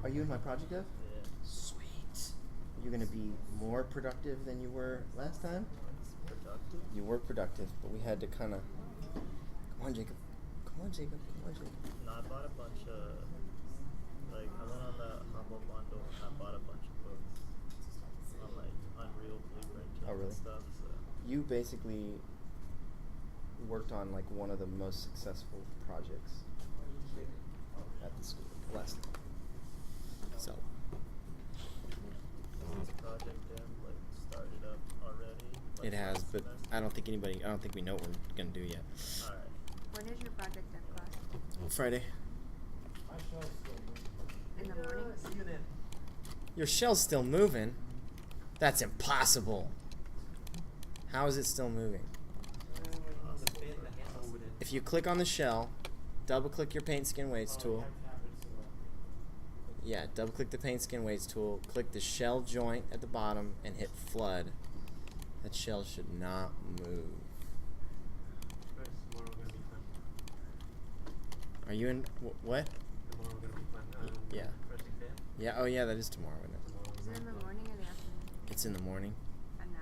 Are you in my project dev? Yeah. Sweet. Are you going to be more productive than you were last time? Productive? You were productive, but we had to kind of... Come on, Jacob. Come on, Jacob. Come on, Jacob. No, I bought a bunch of, like, I went on the Humble Bundle and I bought a bunch of books on, like, Unreal Blueprint Oh, really? and stuff, so. You basically worked on like one of the most successful projects at the school last time. So Is the project then, like, started up already? Like, it has, last but semester? I don't think we know what we're gonna do yet. Alright. When is your project done, class? Friday. My shell's still moving. In the morning? See you then. Your shell's still moving. That's impossible. How is it still moving? On the pin, the handle wouldn't if you click on the shell, double click your paint skin weights Oh, tool. you have to have it selected. Yeah, double click the paint skin weights tool, click the shell joint at the bottom, and hit flood. That shell should not move. First, tomorrow gonna be fun. Are you in what? Tomorrow gonna be fun. Yeah. First exam. Yeah, oh yeah, that is tomorrow, isn't it? Tomorrow. Is it in the morning or the afternoon? It's in the morning. At 9?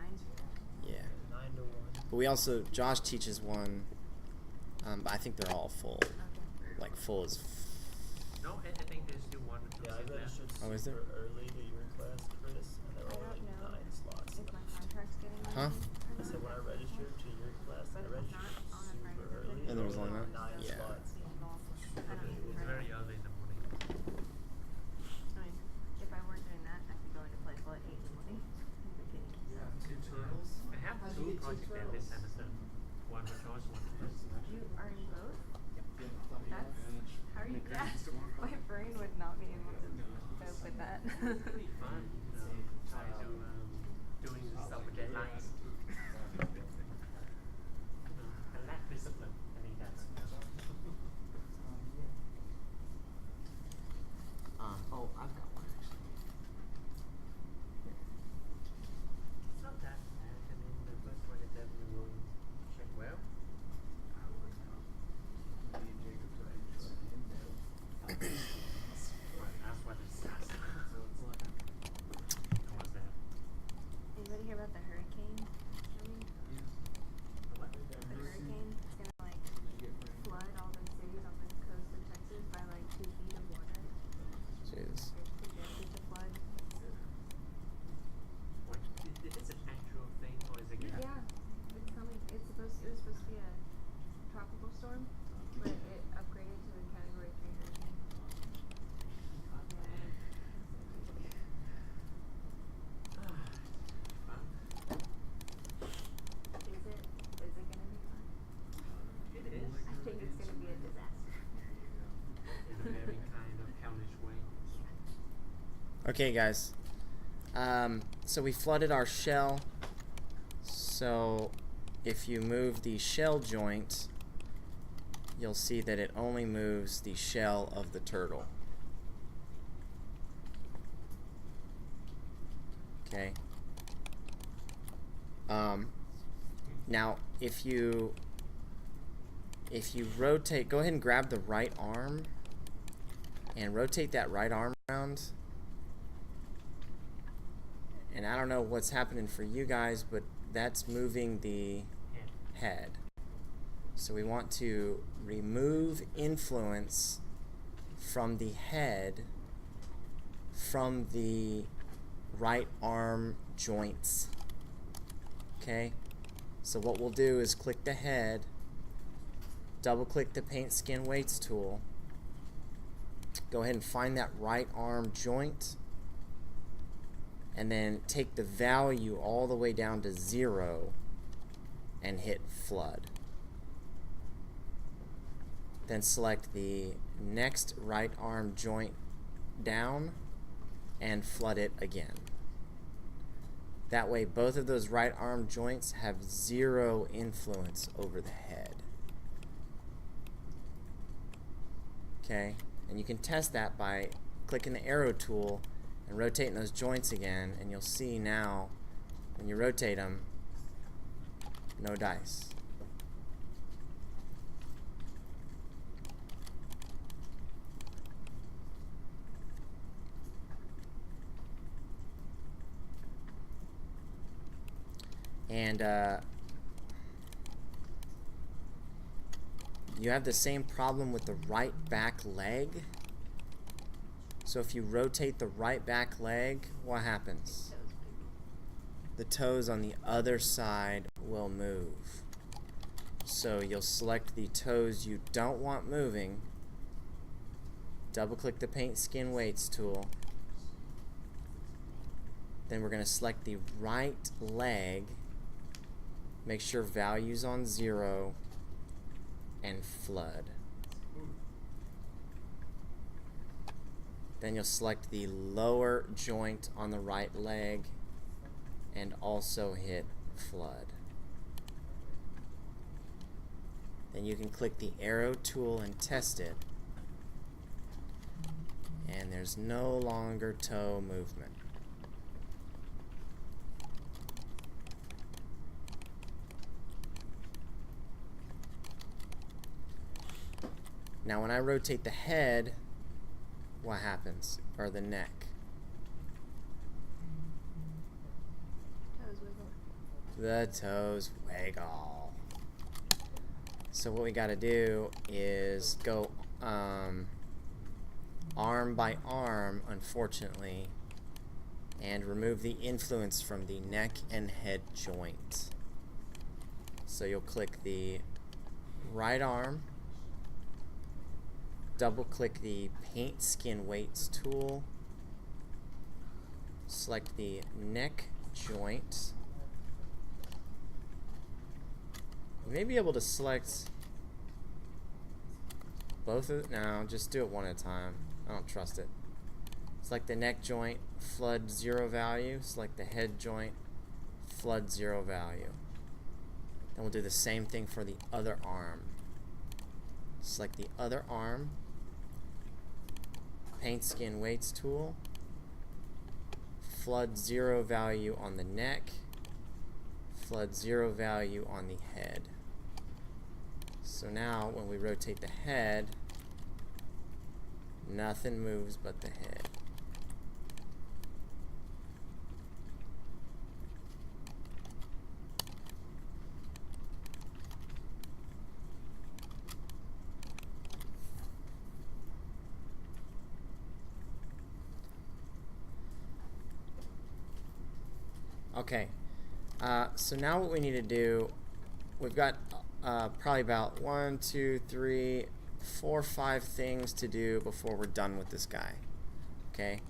Yeah. 9 to 1. But we also, Josh teaches one, but I think they're all full. Okay. Like full as No, I think there's still 1 or 2 Yeah, I seats left. registered Oh, is super there? early to your class, Chris, and there I were only don't know 9 slots. if my contract's getting Huh? renewed I or said when I not. registered to your class, I But if registered not, on a super Friday, early. And there was only only 9? 9 Yeah. slots. I don't It's know. very early in the morning. I mean, if I weren't doing that, I'd be going to Playful at 8 in the morning. I'm kidding. You have 2 turtles? I have How'd you 2 get 2 projects there this turtles? semester. One for Josh, one for Chris. You are in both? Yeah, plenty That's, of how are you, my brain would not be able to cope with that. Fun. Try to doing stuff with deadlines. I lack discipline. I think that's. Oh, I've got one actually. It's not that bad. I mean, the first 27 we will check well. That's what it's. What's that? Anybody hear about the hurricane coming? What? The hurricane is gonna like flood all the cities on the coast of Texas by like 2 feet of water. Jeez. It's projected to flood. Wait, is this an actual thing or is it gonna? Yeah, it's coming. It was supposed to be a tropical storm, but it upgraded to a Category 3 hurricane. Fun. Is it gonna be fun? It is. I think it's gonna be a disaster. In a very kind of hellish way. Okay, guys. So we flooded our shell. So if you move the shell joint, you'll see that it only moves the shell of the turtle. Okay. Now if you rotate, go ahead and grab the right arm and rotate that right arm around. And I don't know what's happening for you guys, but that's moving the Yeah. head. So we want to remove influence from the head from the right arm joints. Okay? So what we'll do is click the head, double click the paint skin weights tool, go ahead and find that right arm joint, and then take the value all the way down to 0 and hit flood. Then select the next right arm joint down and flood it again. That way both of those right arm joints have 0 influence over the head. Okay, and you can test that by clicking the arrow tool and rotating those joints again, and you'll see now when you rotate them, no dice. And you have the same problem with the right back leg. So if you rotate the right back leg, what happens? The toes on the other side will move. So you'll select the toes you don't want moving, double click the paint skin weights tool, then we're going to select the right leg, make sure value's on 0, and flood. Then you'll select the lower joint on the right leg and also hit flood. then you can click the arrow tool and test it. And there's no longer toe movement. Now when I rotate the head, what happens? Or the neck? Toes wiggle. The toes wiggle. So what we got to do is go arm by arm, unfortunately, and remove the influence from the neck and head joint. So you'll click the right arm, double click the paint skin weights tool, select the neck joint. You may be able to select both of no, just do it one at a time. I don't trust it. Select the neck joint, flood 0 value. Select the head joint, flood 0 value. Then we'll do the same thing for the other arm. Select the other arm, paint skin weights tool, flood 0 value on the neck, flood 0 value on the head. So now when we rotate the head, nothing moves but the head. Okay, so now what we need to do, we've got probably about 1, 2, 3, 4, 5 things to do before we're done with this guy. Okay.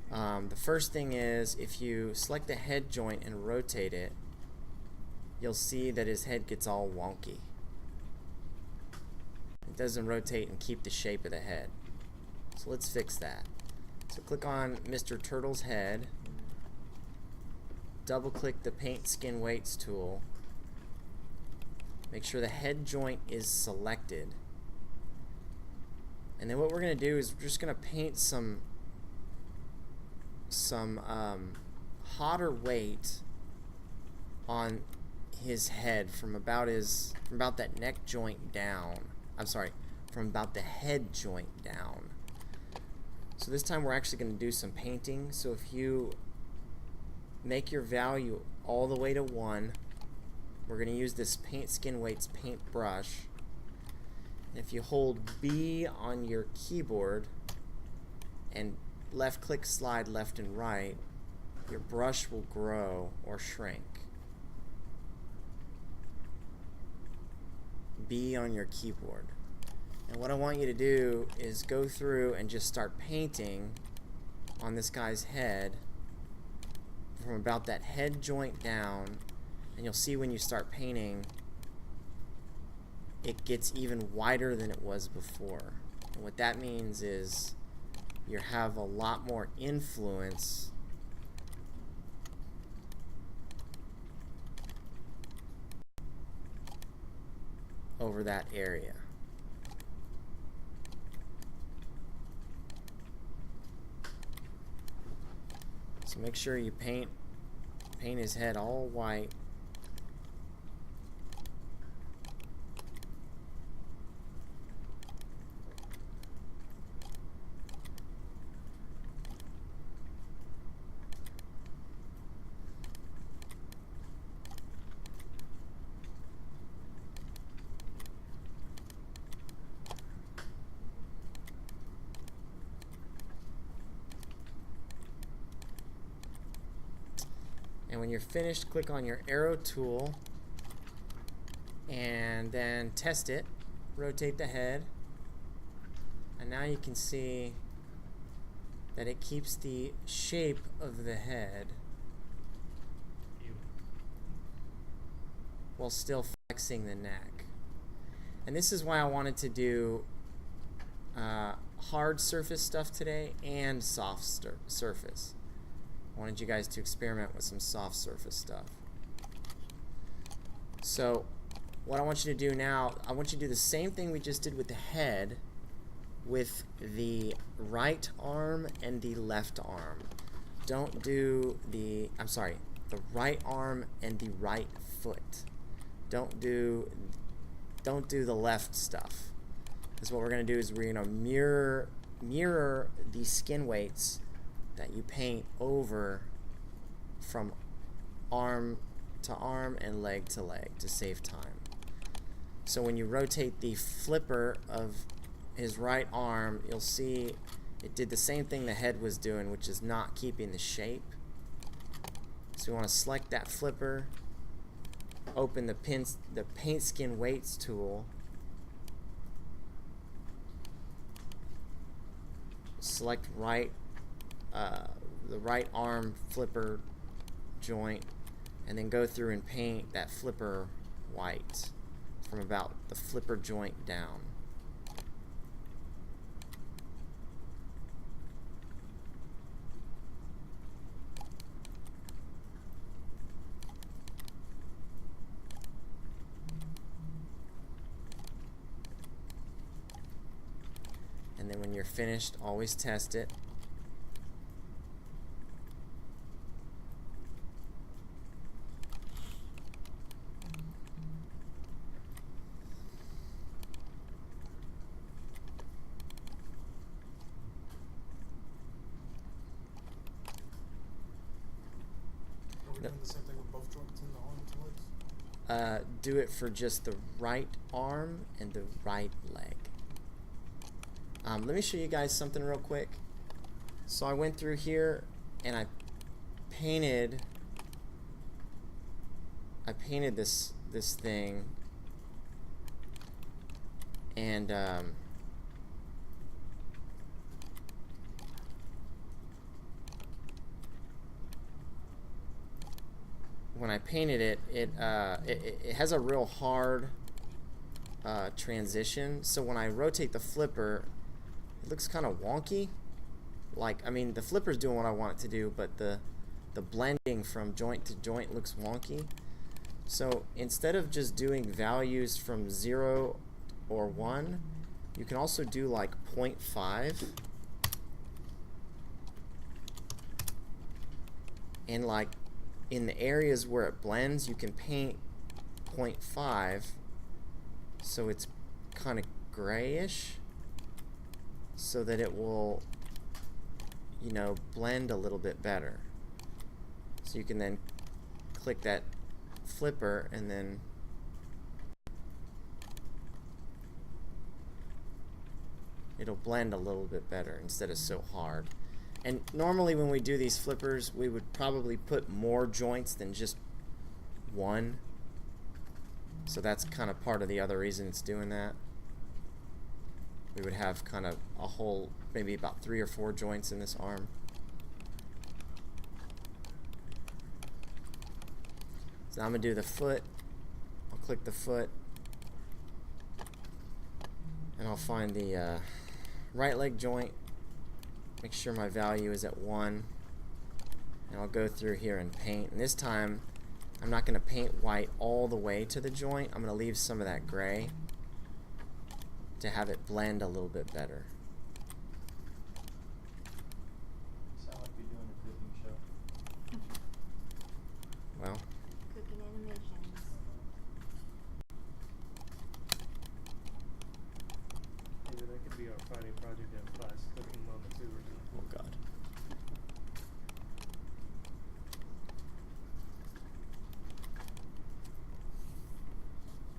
The first thing is, if you select the head joint and rotate it, you'll see that his head gets all wonky. It doesn't rotate and keep the shape of the head. So let's fix that. So click on Mr. Turtle's head, double click the paint skin weights tool, make sure the head joint is selected, and then what we're going to do is we're just going to paint some hotter weight on his head from about that neck joint down. I'm sorry, from about the head joint down. So this time we're actually going to do some painting. So if you make your value all the way to 1, we're going to use this paint skin weights paint brush. And if you hold B on your keyboard and left click slide left and right, your brush will grow or shrink. B on your keyboard. And what I want you to do is go through and just start painting on this guy's head from about that head joint down, and you'll see when you start painting it gets even wider than it was before. And what that means is you have a lot more influence over that area. So make sure you paint his head all white. And when you're finished, click on your arrow tool and then test it. Rotate the head. And now you can see that it keeps the shape of the head while still flexing the neck. And this is why I wanted to do hard surface stuff today and soft surface. I wanted you guys to experiment with some soft surface stuff. So what I want you to do now, I want you to do the same thing we just did with the head with the right arm and the left arm. Don't do the, I'm sorry, the right arm and the right foot. Don't do the left stuff. Because what we're going to do is we're going to mirror the skin weights that you paint over from arm to arm and leg to leg to save time. So when you rotate the flipper of his right arm, you'll see it did the same thing the head was doing, which is not keeping the shape. So we want to select that flipper, open the paint skin weights tool, select the right arm flipper joint, and then go through and paint that flipper white from about the flipper joint down. And then when you're finished, always test it. Are we doing the same thing with both joints in the arms and legs? Do it for just the right arm and the right leg. Let me show you guys something real quick. So I went through here and I painted this thing, and when I painted it, it has a real hard transition. So when I rotate the flipper, it looks kind of wonky. Like, I mean, the flipper's doing what I want it to do, but the blending from joint to joint looks wonky. So instead of just doing values from 0 or 1, you can also do like 0.5. And like in the areas where it blends, you can paint 0.5 so it's kind of grayish, so that it will, you know, blend a little bit better. So you can then click that flipper and then it'll blend a little bit better instead of so hard. And normally when we do these flippers, we would probably put more joints than just one. So that's kind of part of the other reason it's doing that. We would have kind of a whole, maybe about 3 or 4 joints in this arm. So I'm going to do the foot. I'll click the foot. And I'll find the right leg joint. Make sure my value is at 1. And I'll go through here and paint. And this time, I'm not going to paint white all the way to the joint. I'm going to leave some of that gray to have it blend a little bit better. Sound like you're doing a cooking show. Well, Cooking animations. Maybe that could be our Friday project in class, cooking moment 2 or something. oh God.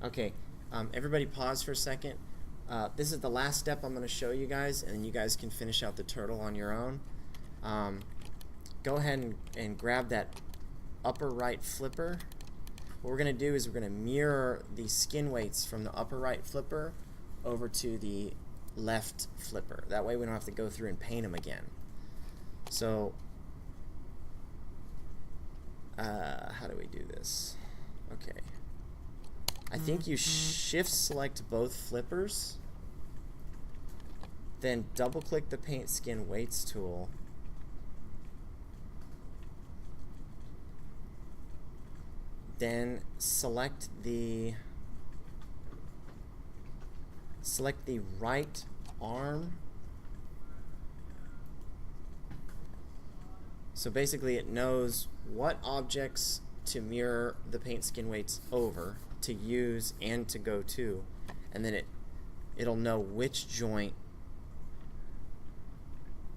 Okay, everybody pause for a second. This is the last step I'm going to show you guys, and then you guys can finish out the turtle on your own. Go ahead and grab that upper right flipper. What we're going to do is we're going to mirror the skin weights from the upper right flipper over to the left flipper. That way we don't have to go through and paint them again. So, how do we do this? Okay. I think you shift select both flippers, then double click the paint skin weights tool, then select the select the right arm. So basically it knows what objects to mirror the paint skin weights over, to use and to go to, and then it'll know which joint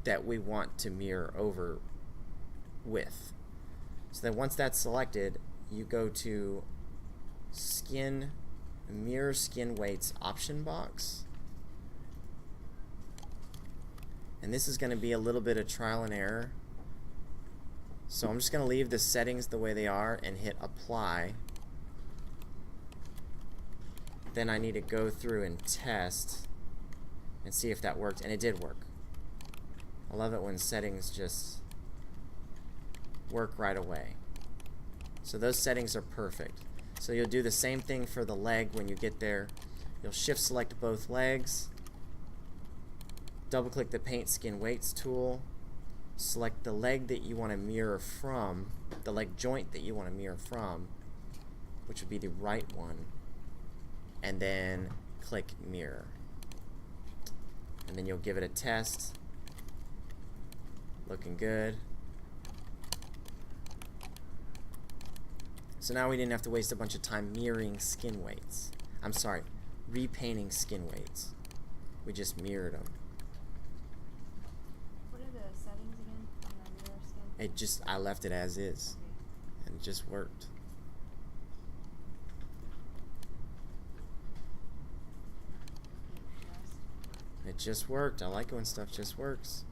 that we want to mirror over with. So then once that's selected, you go to Skin, Mirror Skin Weights option box. And this is going to be a little bit of trial and error. So I'm just going to leave the settings the way they are and hit apply. Then I need to go through and test and see if that worked, and it did work. I love it when settings just work right away. So those settings are perfect. So you'll do the same thing for the leg when you get there. You'll shift select both legs, double click the paint skin weights tool, select the leg that you want to mirror from, the leg joint that you want to mirror from, which would be the right one, and then click mirror. And then you'll give it a test. Looking good. So now we didn't have to waste a bunch of time mirroring skin weights. I'm sorry, repainting skin weights. We just mirrored them. What are the settings again on the mirror skin? I left it as is, and it just worked. It just worked. I like it when stuff just works.